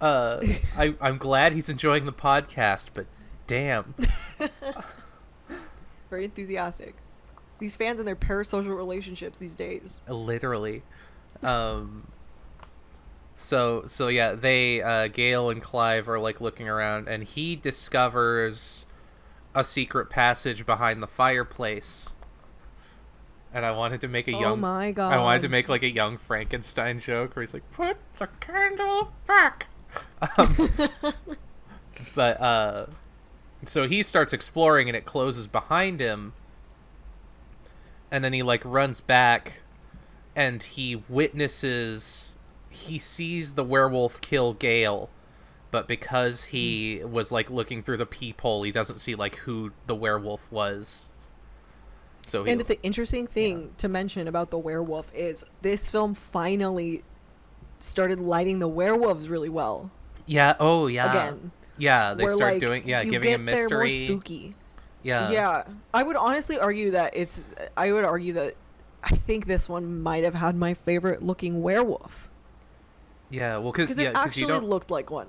Speaker 1: I'm glad he's enjoying the podcast, but damn.
Speaker 2: Very enthusiastic. These fans and their parasocial relationships these days.
Speaker 1: Literally. So yeah, they Gale and Clive are like looking around, and he discovers a secret passage behind the fireplace. And I wanted to make a young,
Speaker 2: oh my God.
Speaker 1: I wanted to make like a young Frankenstein joke where he's like, "Put the candle back." But so he starts exploring, and it closes behind him. And then he like runs back, and he sees the werewolf kill Gale, but because he was like looking through the peephole, he doesn't see like who the werewolf was. So
Speaker 2: and the interesting thing to mention about the werewolf is this film finally started lighting the werewolves really well.
Speaker 1: Yeah. Oh yeah.
Speaker 2: Again.
Speaker 1: Yeah, they start
Speaker 2: like,
Speaker 1: doing giving him mystery.
Speaker 2: More spooky.
Speaker 1: Yeah.
Speaker 2: Yeah. I would honestly argue that I think this one might have had my favorite looking werewolf.
Speaker 1: Yeah, well, because
Speaker 2: it actually looked like one.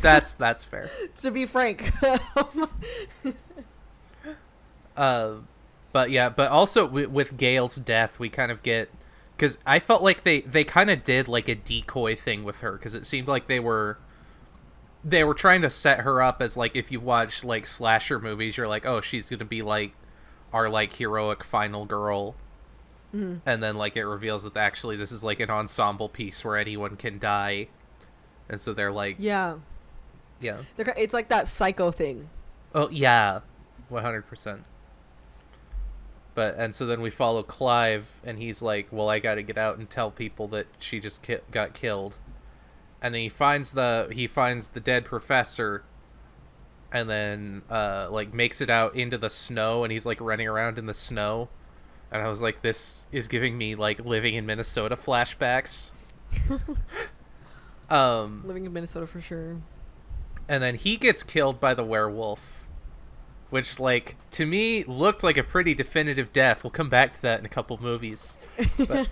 Speaker 1: That's fair.
Speaker 2: To be frank.
Speaker 1: But also with Gale's death, we kind of get, because I felt like they kind of did like a decoy thing with her, because it seemed like they were trying to set her up as like, if you watch like slasher movies, you're like, oh, she's gonna be like our like heroic final girl. Mm-hmm. And then like it reveals that actually this is like an ensemble piece where anyone can die, and so they're like
Speaker 2: it's like that Psycho thing.
Speaker 1: Oh yeah, 100%. And so then we follow Clive, and he's like, well, I gotta get out and tell people that she just got killed. And then he finds the dead professor, and then like makes it out into the snow, and he's like running around in the snow. And I was like, this is giving me, like, living in Minnesota flashbacks.
Speaker 2: Living in Minnesota for sure.
Speaker 1: And then he gets killed by the werewolf, which, like, to me, looked like a pretty definitive death. We'll come back to that in a couple movies. But,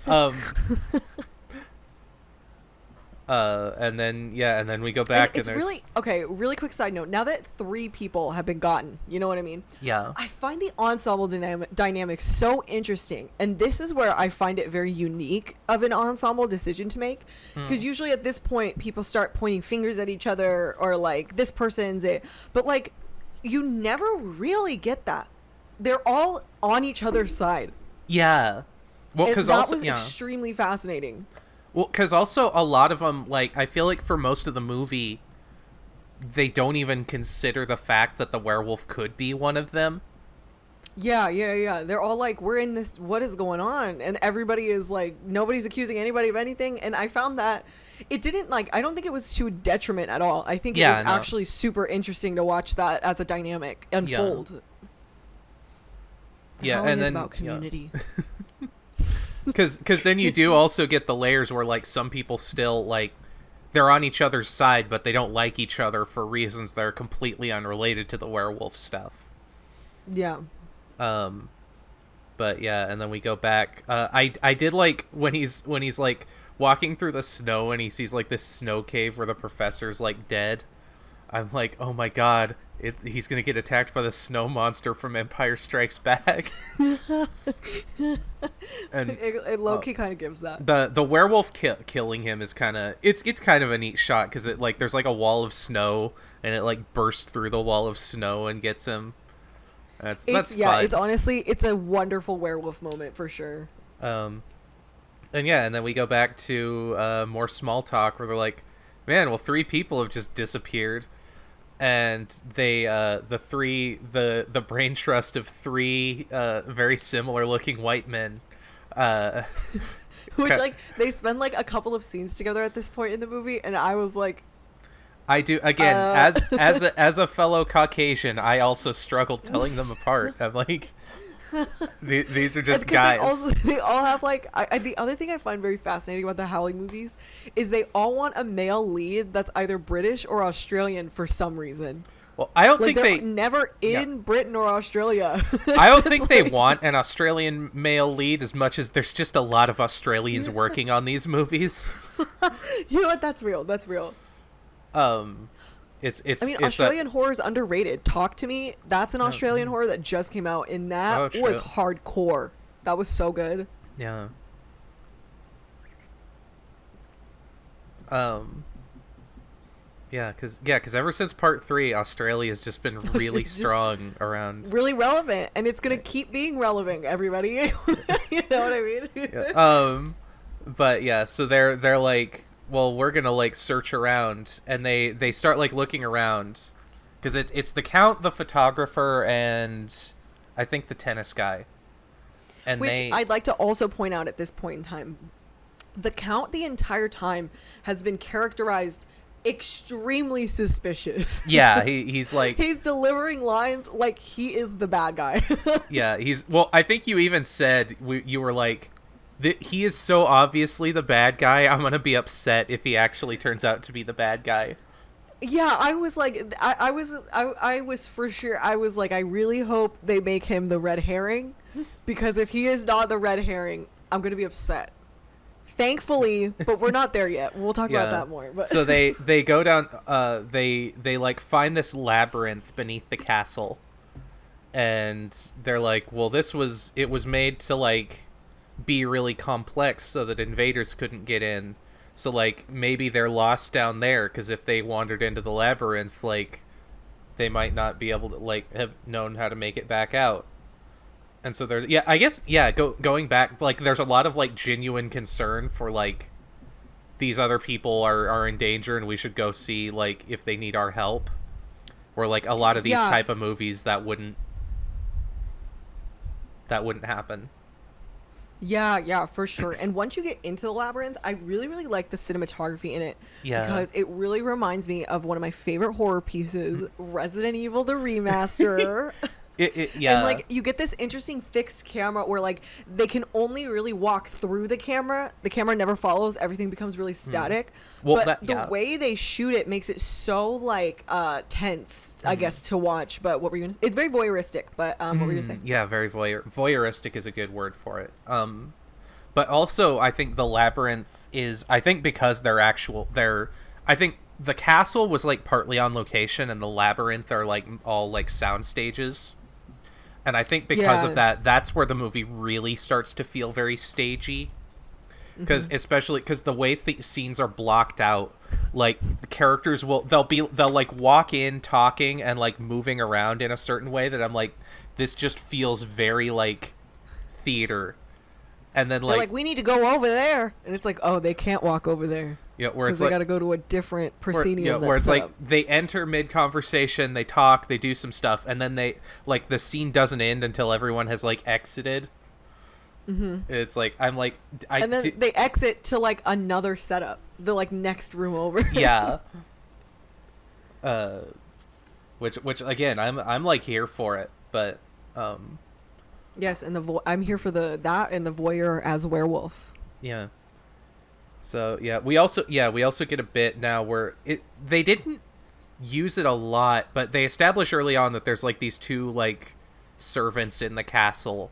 Speaker 1: and then we go back, and there's...
Speaker 2: really quick side note. Now that 3 people have been gotten, you know what I mean?
Speaker 1: Yeah.
Speaker 2: I find the ensemble dynamic so interesting. And this is where I find it very unique of an ensemble decision to make. Because usually at this point, people start pointing fingers at each other, or like, this person's it. But like, you never really get that. They're all on each other's side.
Speaker 1: Yeah. Well, because also...
Speaker 2: that was extremely fascinating.
Speaker 1: Well, because also a lot of them, like, I feel like for most of the movie, they don't even consider the fact that the werewolf could be one of them.
Speaker 2: Yeah. They're all like, we're in this, what is going on? And everybody is like, nobody's accusing anybody of anything. And I found that it didn't, like, I don't think it was to a detriment at all. I think it was actually super interesting to watch that as a dynamic unfold.
Speaker 1: Yeah,
Speaker 2: Howling
Speaker 1: and
Speaker 2: is
Speaker 1: then...
Speaker 2: about community.
Speaker 1: Yeah. Because then you do also get the layers where, like, some people still, like, they're on each other's side, but they don't like each other for reasons that are completely unrelated to the werewolf stuff.
Speaker 2: Yeah.
Speaker 1: But yeah, and then we go back. I did like when he's like walking through the snow and he sees like this snow cave where the professor's like dead. I'm like, oh my god, he's gonna get attacked by the snow monster from Empire Strikes Back. And
Speaker 2: it low-key kind of gives that.
Speaker 1: The werewolf killing him is kind of it's kind of a neat shot because it like there's like a wall of snow and it like bursts through the wall of snow and gets him. That's fun.
Speaker 2: It's honestly it's a wonderful werewolf moment for sure.
Speaker 1: And yeah, and then we go back to more small talk where they're like, man, well, 3 people have just disappeared. And they, the brain trust of 3 very similar looking white men.
Speaker 2: Which, like, they spend, like, a couple of scenes together at this point in the movie, and I was like...
Speaker 1: I do, again, as a fellow Caucasian, I also struggled telling them apart. I'm like... These are just guys.
Speaker 2: They all have like the other thing I find very fascinating about the Howling movies is they all want a male lead that's either British or Australian for some reason.
Speaker 1: Well, I don't
Speaker 2: like
Speaker 1: think
Speaker 2: they're
Speaker 1: they
Speaker 2: never in Britain or Australia.
Speaker 1: I don't think they want an Australian male lead as much as there's just a lot of Australians working on these movies.
Speaker 2: You know what? That's real. That's real. Australian horror is underrated. Talk to Me. That's an Australian horror that just came out, and that was hardcore. That was so good.
Speaker 1: Yeah. Yeah, because ever since part 3, Australia has just been really strong around.
Speaker 2: Really relevant, and it's gonna keep being relevant. Everybody, you know what I mean?
Speaker 1: Yeah. But yeah, so they're like, well, we're gonna like search around, and they start like looking around, because it's the Count, the photographer, and I think the tennis guy. And
Speaker 2: which I'd like to also point out at this point in time, the Count the entire time has been characterized extremely suspicious.
Speaker 1: Yeah, he's like
Speaker 2: he's delivering lines like he is the bad guy.
Speaker 1: Yeah, I think you even said you were like, he is so obviously the bad guy, I'm gonna be upset if he actually turns out to be the bad guy.
Speaker 2: Yeah, I was like, I was for sure, I was like, I really hope they make him the red herring, because if he is not the red herring, I'm gonna be upset. Thankfully, but we're not there yet. We'll talk about that more. But.
Speaker 1: So they go down, they like find this labyrinth beneath the castle, and they're like, well, it was made to like be really complex so that invaders couldn't get in. So like maybe they're lost down there, because if they wandered into the labyrinth, like they might not be able to like have known how to make it back out. And so there's going back, like there's a lot of like genuine concern for like these other people are in danger and we should go see like if they need our help. Or like a lot of these type of movies that wouldn't happen.
Speaker 2: Yeah, for sure. And once you get into the labyrinth, I really, really like the cinematography in it.
Speaker 1: Yeah.
Speaker 2: Because it really reminds me of one of my favorite horror pieces, Resident Evil the Remaster.
Speaker 1: Yeah.
Speaker 2: And like you get this interesting fixed camera where like they can only really walk through the camera never follows, everything becomes really static.
Speaker 1: Well,
Speaker 2: but the way they shoot it makes it so like tense, I guess, to watch. But what were you gonna say? It's very voyeuristic, but what were you gonna say?
Speaker 1: Yeah, very voyeuristic is a good word for it. But also I think the labyrinth is, I think because I think the castle was like partly on location and the labyrinth are like all like sound stages. And I think because of that, that's where the movie really starts to feel very stagey. Because especially because the way scenes are blocked out, like the characters they'll like walk in talking and like moving around in a certain way that I'm like, this just feels very like theater. And then like
Speaker 2: we need to go over there, and it's like, oh, they can't walk over there.
Speaker 1: Yeah, where it's
Speaker 2: they
Speaker 1: like,
Speaker 2: got to go to a different proscenium.
Speaker 1: Where it's like they enter mid-conversation, they talk, they do some stuff, and then they like the scene doesn't end until everyone has like exited. It's like I'm like,
Speaker 2: and then they exit to like another setup, the like next room over.
Speaker 1: Yeah. Which again, I'm like here for it, but
Speaker 2: Yes, and I'm here for that and the voyeur as werewolf.
Speaker 1: Yeah. So we also get a bit now where they didn't use it a lot, but they establish early on that there's like these two like servants in the castle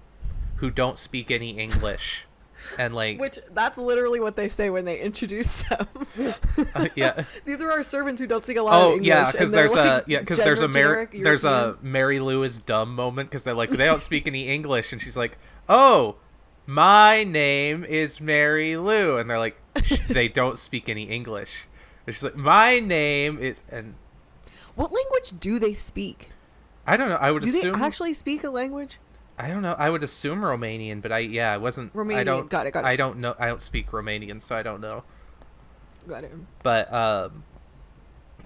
Speaker 1: who don't speak any English, and like
Speaker 2: Which that's literally what they say when they introduce them.
Speaker 1: yeah.
Speaker 2: These are our servants who don't speak a lot of English.
Speaker 1: Yeah, because there's
Speaker 2: like
Speaker 1: there's a Mary Lou is dumb moment because they're like they don't speak any English, and she's like, oh, my name is Mary Lou, and they're like they don't speak any English, and she's like my name is, and
Speaker 2: what language do they speak?
Speaker 1: I don't know. I would assume.
Speaker 2: Do they actually speak a language?
Speaker 1: I don't know. I would assume Romanian, but I wasn't.
Speaker 2: Romanian.
Speaker 1: I don't.
Speaker 2: Got it.
Speaker 1: I don't know. I don't speak Romanian, so I don't know.
Speaker 2: Got it.
Speaker 1: But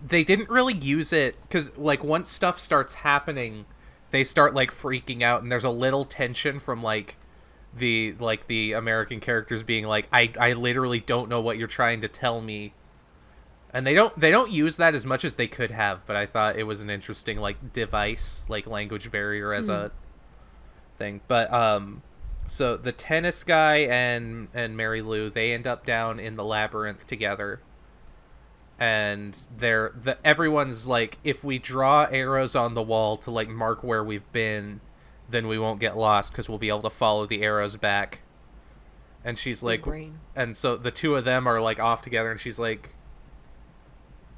Speaker 1: they didn't really use it because like once stuff starts happening, they start like freaking out, and there's a little tension from like the American characters being like, I literally don't know what you're trying to tell me. And they don't use that as much as they could have, but I thought it was an interesting like device, like language barrier as a thing. But so the tennis guy and Mary Lou, they end up down in the labyrinth together. And everyone's like, if we draw arrows on the wall to like mark where we've been, then we won't get lost because we'll be able to follow the arrows back. And she's like, and so the two of them are like off together, and she's like,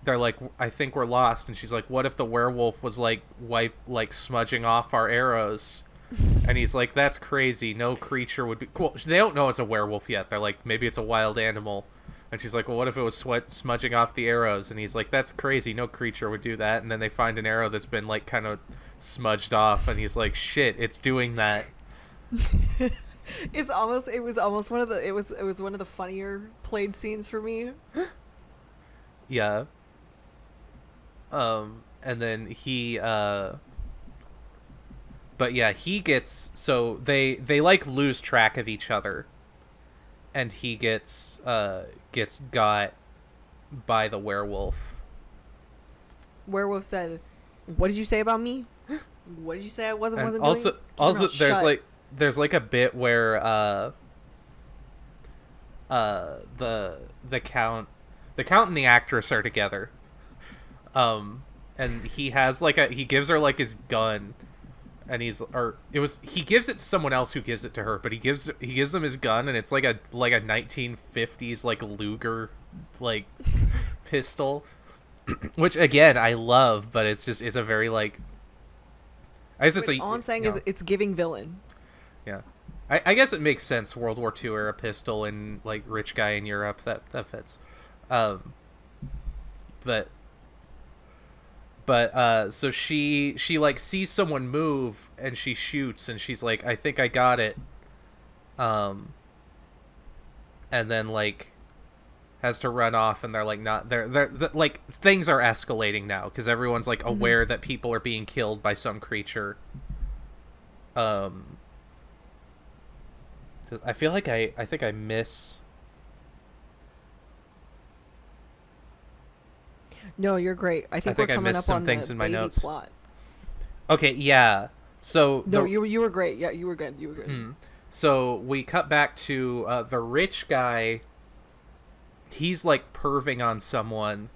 Speaker 1: they're like, I think we're lost, and she's like, what if the werewolf was like smudging off our arrows? And he's like, that's crazy, no creature would be cool. They don't know it's a werewolf yet. They're like, maybe it's a wild animal. And she's like, well, what if it was smudging off the arrows? And he's like, that's crazy, no creature would do that. And then they find an arrow that's been like kind of smudged off, and he's like, shit, it's doing that.
Speaker 2: It was almost one of the funnier played scenes for me.
Speaker 1: Yeah. And then he but yeah, he gets, so they like lose track of each other, and he gets got by the werewolf.
Speaker 2: Werewolf said, what did you say about me? What did you say I wasn't
Speaker 1: also
Speaker 2: doing?
Speaker 1: Also there's like a bit where the count and the actress are together, and he has like he gives her like his gun, and he gives it to someone else who gives it to her, but he gives them his gun, and it's like a 1950s like Luger like pistol, which again I love, but it's a very like, I guess
Speaker 2: all I'm saying is it's giving villain.
Speaker 1: Yeah. I guess it makes sense, World War II era pistol and like rich guy in Europe, that fits. But so she like sees someone move, and she shoots, and she's like, I think I got it. And then like has to run off, and they're like they're like, things are escalating now because everyone's like aware that people are being killed by some creature. I feel like I think I miss.
Speaker 2: No, you're great. I think we're coming up
Speaker 1: some
Speaker 2: on
Speaker 1: things
Speaker 2: the
Speaker 1: in my
Speaker 2: baby
Speaker 1: notes.
Speaker 2: plot.
Speaker 1: Okay, yeah. So
Speaker 2: no, you were great. Yeah, you were good. You were good.
Speaker 1: So we cut back to the rich guy. He's like perving on someone,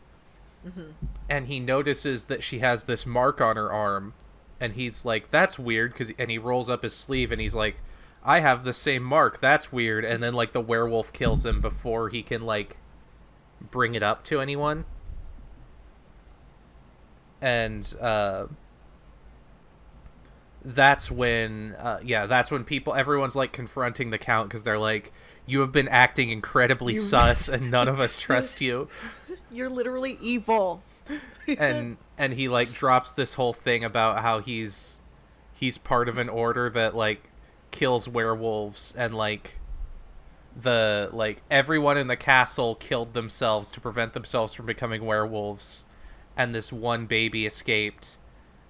Speaker 1: and he notices that she has this mark on her arm, and he's like, "That's weird," and he rolls up his sleeve, and he's like, I have the same mark, that's weird. And then like the werewolf kills him before he can like bring it up to anyone. And that's when everyone's like confronting the count, because they're like, you have been acting incredibly sus, and none of us trust you.
Speaker 2: You're literally evil.
Speaker 1: and he like drops this whole thing about how he's part of an order that like kills werewolves, and like everyone in the castle killed themselves to prevent themselves from becoming werewolves, and this one baby escaped,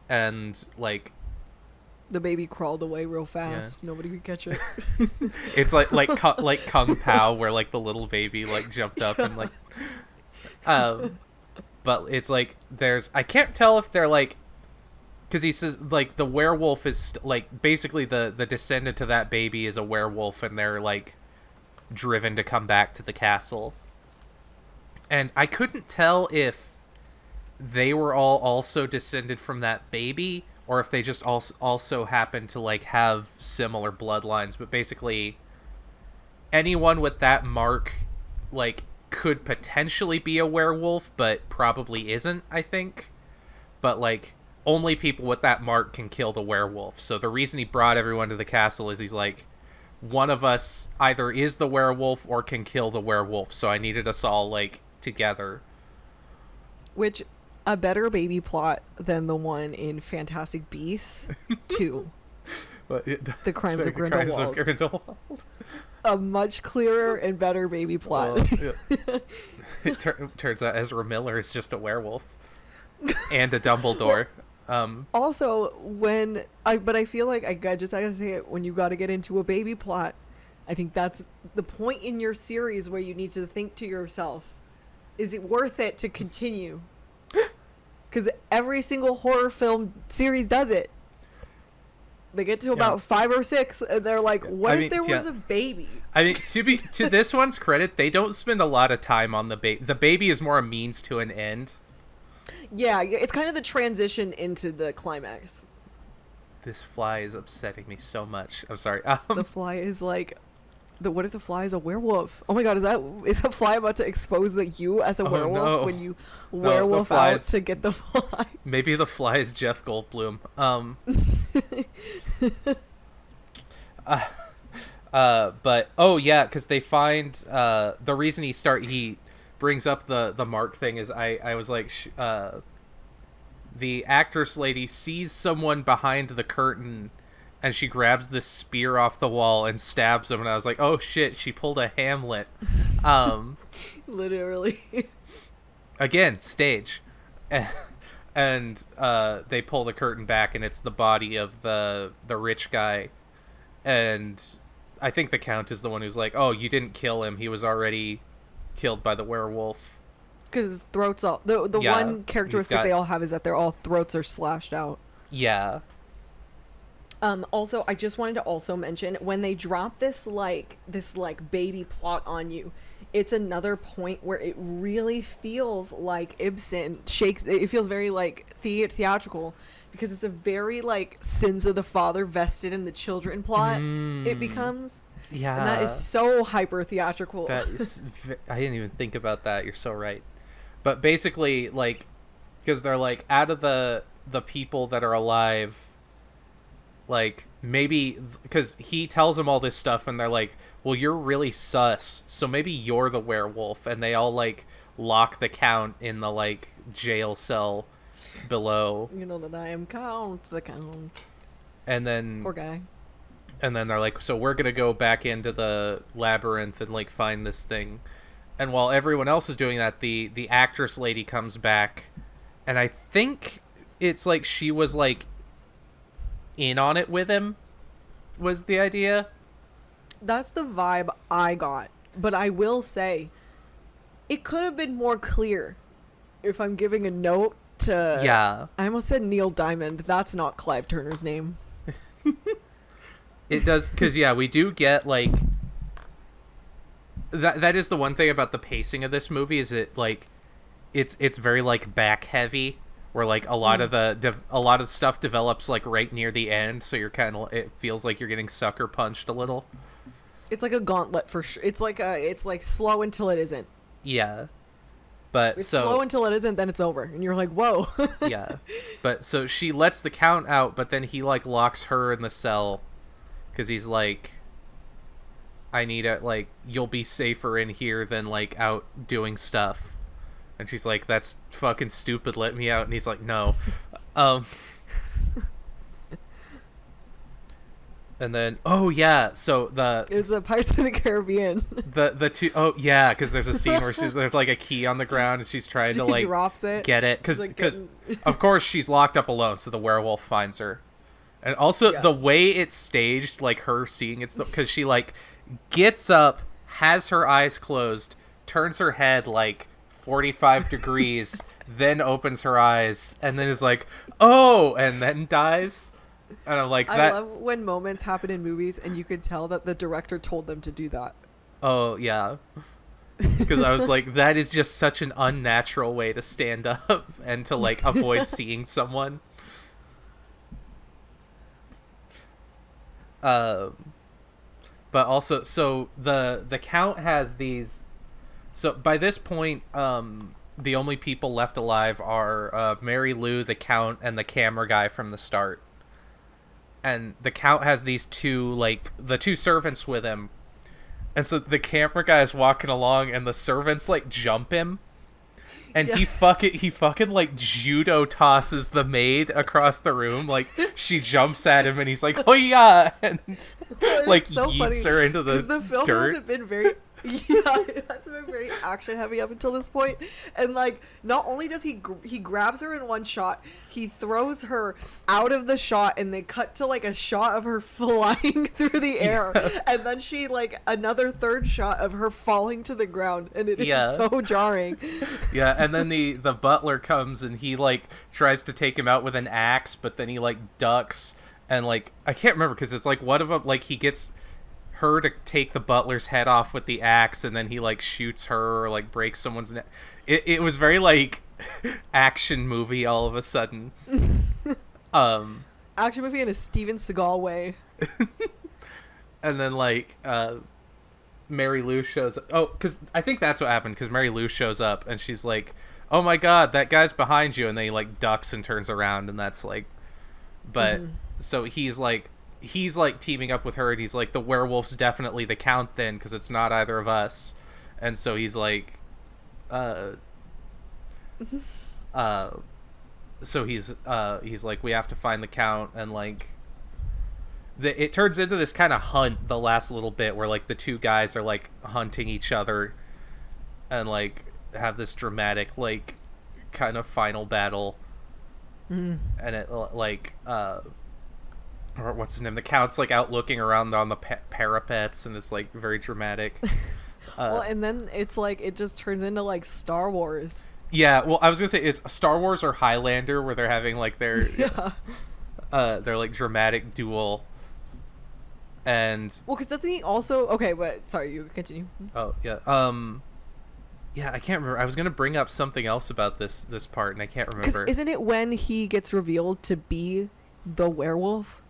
Speaker 1: and like
Speaker 2: the baby crawled away real fast. Yeah. Nobody could catch it.
Speaker 1: It's like Kung Pao, where like the little baby like jumped up and like but it's like I can't tell if they're like, because he says like the werewolf is like basically the descendant to that baby is a werewolf, and they're like driven to come back to the castle. And I couldn't tell if they were all also descended from that baby, or if they just also happened to like have similar bloodlines. But basically, anyone with that mark, like, could potentially be a werewolf, but probably isn't, I think. But like, only people with that mark can kill the werewolf. So the reason he brought everyone to the castle is he's like, one of us either is the werewolf or can kill the werewolf. So I needed us all like together.
Speaker 2: Which, a better baby plot than the one in Fantastic Beasts 2. The Crimes of Grindelwald. A much clearer and better baby plot.
Speaker 1: Yeah. It turns out Ezra Miller is just a werewolf. And a Dumbledore.
Speaker 2: Also, but I feel like I gotta say it, when you gotta get into a baby plot, I think that's the point in your series where you need to think to yourself, is it worth it to continue? Because every single horror film series does it. They get to about 5 or 6, and they're like, what if there was a baby?
Speaker 1: I mean, to this one's credit, they don't spend a lot of time on the baby. The baby is more a means to an end.
Speaker 2: Yeah, it's kind of the transition into the climax.
Speaker 1: This fly is upsetting me so much. I'm sorry.
Speaker 2: The fly is like... what if the fly is a werewolf? Oh my god, is that fly about to expose you as a werewolf when you werewolf out to get the fly?
Speaker 1: Maybe the fly is Jeff Goldblum. But because they find the reason he brings up the mark thing is I was like the actress lady sees someone behind the curtain. And she grabs this spear off the wall and stabs him. And I was like, oh, shit, she pulled a Hamlet.
Speaker 2: Literally.
Speaker 1: Again, stage. And they pull the curtain back, and it's the body of the rich guy. And I think the Count is the one who's like, oh, you didn't kill him. He was already killed by the werewolf.
Speaker 2: Because his throat's all... The one characteristic they all have is that their all throats are slashed out.
Speaker 1: Yeah.
Speaker 2: Also, I just wanted to also mention, when they drop this baby plot on you, it's another point where it really feels like Ibsen shakes. It feels very like theatrical, because it's a very like sins of the father vested in the children plot. It becomes, and that is so hyper theatrical.
Speaker 1: That is, I didn't even think about that. You're so right. But basically, like, because they're like, out of the people that are alive, like, maybe because he tells them all this stuff and they're like, well, you're really sus, so maybe you're the werewolf. And they all like lock the Count in the like jail cell below.
Speaker 2: You know that I am the Count.
Speaker 1: And then
Speaker 2: poor guy.
Speaker 1: And then they're like, so we're gonna go back into the labyrinth and like find this thing. And while everyone else is doing that, the actress lady comes back, and I think it's like she was like in on it with him, was the idea.
Speaker 2: That's the vibe I got. But I will say, it could have been more clear. If I'm giving a note to...
Speaker 1: Yeah.
Speaker 2: I almost said Neil Diamond. That's not Clive Turner's name.
Speaker 1: It does, because, yeah, we do get, like... That is the one thing about the pacing of this movie, is it, like... It's very, like, back-heavy, where, like, a lot of the stuff develops, like, right near the end, so you're kind of... It feels like you're getting sucker punched a little.
Speaker 2: It's like a gauntlet for sure. It's like slow until it isn't.
Speaker 1: Yeah. But
Speaker 2: it's slow until it isn't, then it's over. And you're like, whoa.
Speaker 1: Yeah. But so she lets the Count out, but then he like locks her in the cell because he's like, I need it, like, you'll be safer in here than like out doing stuff. And she's like, that's fucking stupid, let me out. And he's like, no. And then, oh yeah, so it was
Speaker 2: the Pirates of the Caribbean.
Speaker 1: The two, oh yeah, because there's a scene where there's like a key on the ground and she's trying to like
Speaker 2: drops it.
Speaker 1: Get it, because of course she's locked up alone, so the werewolf finds her. And also the way it's staged, like her seeing it's because she like gets up, has her eyes closed, turns her head like 45 degrees, then opens her eyes, and then is like, oh, and then dies. And I'm like,
Speaker 2: I love when moments happen in movies and you could tell that the director told them to do that.
Speaker 1: Oh, yeah. because I was like, that is just such an unnatural way to stand up and to like avoid seeing someone. But also, so the count has these. So by this point, the only people left alive are Mary Lou, the count, and the camera guy from the start. And the count has these two, like, the two servants with him. And so the camera guy is walking along, and the servants, like, jump him. And he fucking, like, judo tosses the maid across the room. Like, she jumps at him, and he's like, oh yeah! And, like,
Speaker 2: so
Speaker 1: yeets
Speaker 2: funny,
Speaker 1: her into the
Speaker 2: film
Speaker 1: dirt.
Speaker 2: hasn't been very... Yeah, it hasn't been very action heavy up until this point. And like, not only does he grabs her in one shot, he throws her out of the shot, and they cut to like a shot of her flying through the air, and then she like another third shot of her falling to the ground, and it is so jarring.
Speaker 1: Yeah, and then the butler comes, and he like tries to take him out with an axe, but then he like ducks, and like I can't remember because it's like one of them, like he gets her to take the butler's head off with the axe, and then he like shoots her or like breaks someone's neck. It was very like action movie all of a sudden.
Speaker 2: Action movie in a Steven Seagal way.
Speaker 1: And then like Mary Lou shows up. Oh, because I think that's what happened, because Mary Lou shows up and she's like, oh my god, that guy's behind you, and then he like ducks and turns around, and that's like, but so he's like teaming up with her, and he's like, the werewolf's definitely the count then, because it's not either of us. And so he's like so he's like, we have to find the count, and like it turns into this kind of hunt the last little bit where like the two guys are like hunting each other and like have this dramatic like kind of final battle. And it like or what's his name? The count's like out looking around on the parapets, and it's like very dramatic.
Speaker 2: Well, and then it's like it just turns into like Star Wars.
Speaker 1: Yeah, well, I was gonna say it's Star Wars or Highlander, where they're having like their their like dramatic duel. And
Speaker 2: well, because doesn't he also? Okay, but sorry, you continue.
Speaker 1: Oh yeah, yeah, I can't remember. I was gonna bring up something else about this part, and I can't remember.
Speaker 2: Isn't it when he gets revealed to be the werewolf?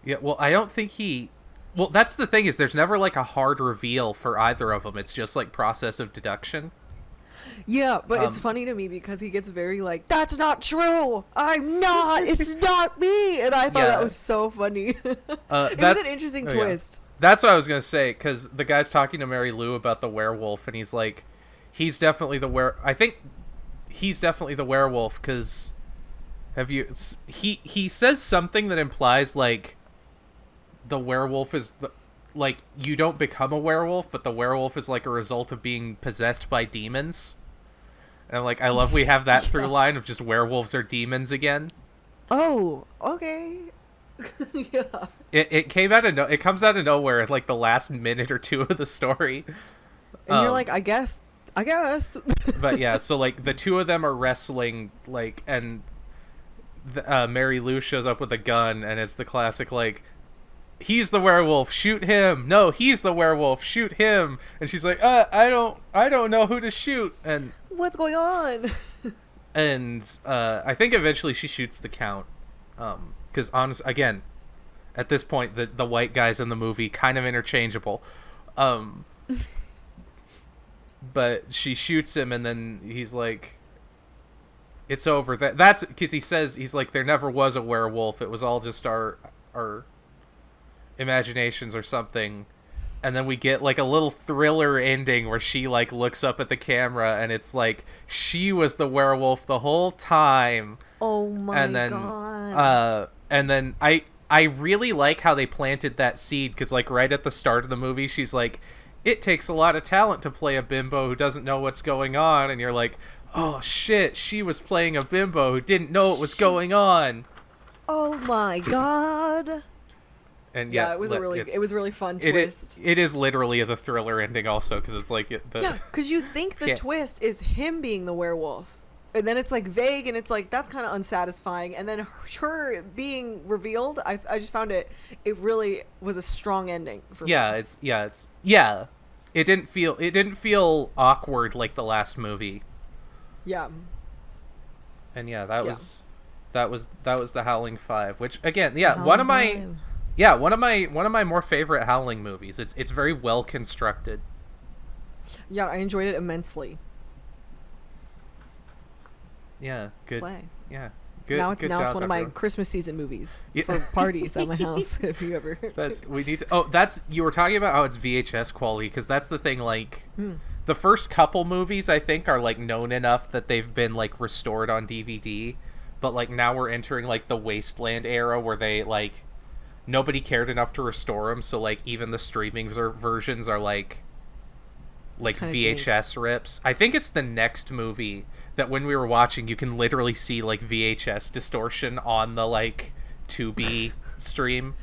Speaker 1: Yeah, well, I don't think he... Well, that's the thing, is there's never, like, a hard reveal for either of them. It's just, like, process of deduction.
Speaker 2: Yeah, but it's funny to me because he gets very, like, that's not true! I'm not! It's not me! And I thought that was so funny. It was an interesting twist.
Speaker 1: Yeah. That's what I was gonna say, because the guy's talking to Mary Lou about the werewolf, and he's like, he's definitely the I think he's definitely the werewolf, because... Have you... He says something that implies, like... the werewolf is like, you don't become a werewolf, but the werewolf is like a result of being possessed by demons. And like, I love we have that through line of just werewolves are demons again.
Speaker 2: Oh, okay. Yeah.
Speaker 1: It came out of it comes out of nowhere at like the last minute or two of the story.
Speaker 2: And you're like, I guess.
Speaker 1: But yeah, so like the two of them are wrestling, like, and Mary Lou shows up with a gun, and it's the classic like, he's the werewolf, shoot him. No, he's the werewolf, shoot him. And she's like, I don't know who to shoot. And
Speaker 2: what's going on?
Speaker 1: And I think eventually she shoots the count. Because again, at this point, the white guys in the movie kind of interchangeable. But she shoots him, and then he's like, it's over. That's because he says, he's like, there never was a werewolf. It was all just our imaginations or something. And then we get like a little thriller ending where she like looks up at the camera, and it's like she was the werewolf the whole time.
Speaker 2: Oh my
Speaker 1: god. And then I really like how they planted that seed, because like right at the start of the movie she's like, it takes a lot of talent to play a bimbo who doesn't know what's going on, and you're like, oh shit, she was playing a bimbo who didn't know what was going on.
Speaker 2: Oh my god.
Speaker 1: And
Speaker 2: yeah, it was a really fun twist.
Speaker 1: It is literally the thriller ending also, because it's like
Speaker 2: because you think the twist is him being the werewolf, and then it's like vague, and it's like that's kind of unsatisfying, and then her being revealed, I just found it really was a strong ending for me.
Speaker 1: It's it didn't feel awkward like the last movie.
Speaker 2: Yeah.
Speaker 1: And yeah, that was the Howling 5, which again,
Speaker 2: Howling 5.
Speaker 1: one of my more favorite Howling movies. It's very well constructed.
Speaker 2: Yeah, I enjoyed it immensely.
Speaker 1: Yeah, good.
Speaker 2: Slay.
Speaker 1: Yeah. Good,
Speaker 2: Now it's
Speaker 1: good job,
Speaker 2: one of my
Speaker 1: everyone.
Speaker 2: Christmas season movies
Speaker 1: Yeah.
Speaker 2: for parties at my house. If you ever.
Speaker 1: You were talking about how it's VHS quality, because that's the thing. Like, the first couple movies I think are like known enough that they've been like restored on DVD, but like now we're entering like the Wasteland era where they like nobody cared enough to restore them, so like even the streaming versions are like
Speaker 2: Kinda
Speaker 1: VHS rips. I think it's the next movie that when we were watching, you can literally see like VHS distortion on the like 2B stream.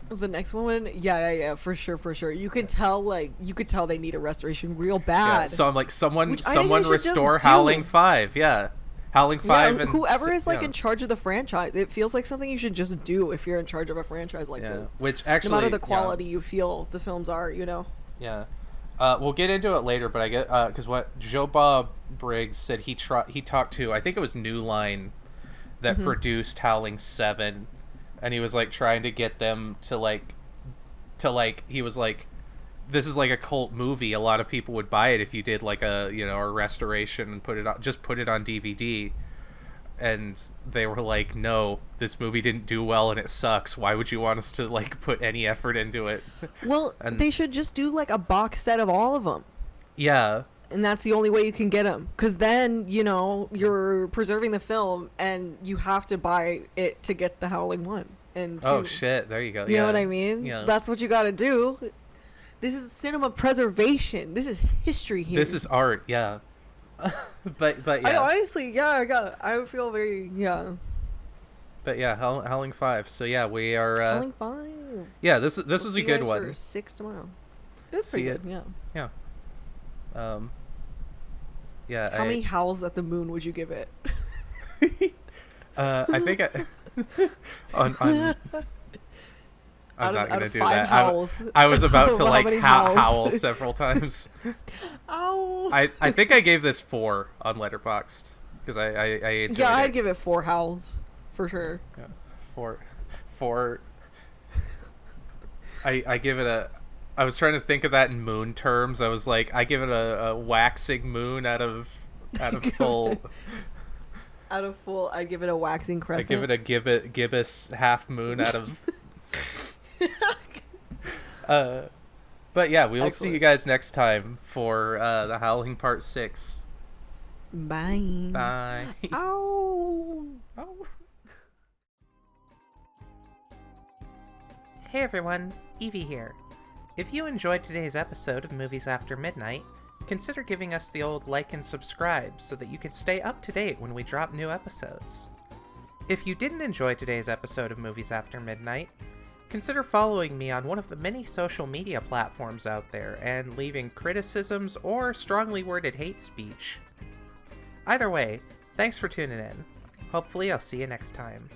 Speaker 2: The next one, yeah, for sure. You could tell they need a restoration real bad.
Speaker 1: Yeah, so I'm like, someone
Speaker 2: Which I think they should
Speaker 1: restore
Speaker 2: just do.
Speaker 1: Howling 5. Yeah, Howling 5. And
Speaker 2: whoever is like
Speaker 1: yeah.
Speaker 2: in charge of the franchise, it feels like something you should just do if you're in charge of a franchise like this.
Speaker 1: Which actually,
Speaker 2: no matter the quality you feel the films are,
Speaker 1: Yeah. We'll get into it later, but I get because what Joe Bob Briggs said he talked to, I think it was New Line that produced Howling 7, and he was like trying to get them to he was like, this is like a cult movie, a lot of people would buy it if you did like a a restoration and put it on DVD. And they were like, no, this movie didn't do well and it sucks. Why would you want us to like put any effort into it?
Speaker 2: Well, they should just do like a box set of all of them.
Speaker 1: Yeah.
Speaker 2: And that's the only way you can get them. Because then, you're preserving the film and you have to buy it to get the Howling 1 and 2.
Speaker 1: Oh, shit. There you go.
Speaker 2: You know what I mean?
Speaker 1: Yeah.
Speaker 2: That's what you got to do. This is cinema preservation. This is history here.
Speaker 1: This is art, yeah. but yeah.
Speaker 2: I honestly, I feel very,
Speaker 1: But yeah, Howling 5. So yeah, we are.
Speaker 2: Howling 5.
Speaker 1: Yeah, this
Speaker 2: We'll
Speaker 1: was
Speaker 2: see
Speaker 1: a
Speaker 2: you
Speaker 1: good
Speaker 2: guys
Speaker 1: one.
Speaker 2: for 6 tomorrow. It's
Speaker 1: See
Speaker 2: pretty good,
Speaker 1: it.
Speaker 2: yeah.
Speaker 1: Yeah. Yeah.
Speaker 2: How many howls at the moon would you give it?
Speaker 1: I think I'm
Speaker 2: Out
Speaker 1: not
Speaker 2: of
Speaker 1: gonna do
Speaker 2: 5
Speaker 1: that.
Speaker 2: howls.
Speaker 1: I was about to
Speaker 2: How
Speaker 1: like
Speaker 2: many howls?
Speaker 1: howl several times.
Speaker 2: Ow.
Speaker 1: I think I gave this 4 on Letterboxd because I enjoyed
Speaker 2: Yeah,
Speaker 1: it.
Speaker 2: I'd give it 4 howls for sure.
Speaker 1: Yeah, 4. I give it a. I was trying to think of that in moon terms. I was like, I give it a waxing moon out of full.
Speaker 2: Out of full, I'd give it a waxing crescent.
Speaker 1: I give it a gibbous half moon out of. But yeah, we will see you guys next time for the Howling Part 6.
Speaker 2: Bye.
Speaker 1: Bye.
Speaker 2: Ow.
Speaker 1: Oh. Hey everyone, Evie here. If you enjoyed today's episode of Movies After Midnight, consider giving us the old like and subscribe so that you can stay up to date when we drop new episodes. If you didn't enjoy today's episode of Movies After Midnight, consider following me on one of the many social media platforms out there and leaving criticisms or strongly worded hate speech. Either way, thanks for tuning in. Hopefully I'll see you next time.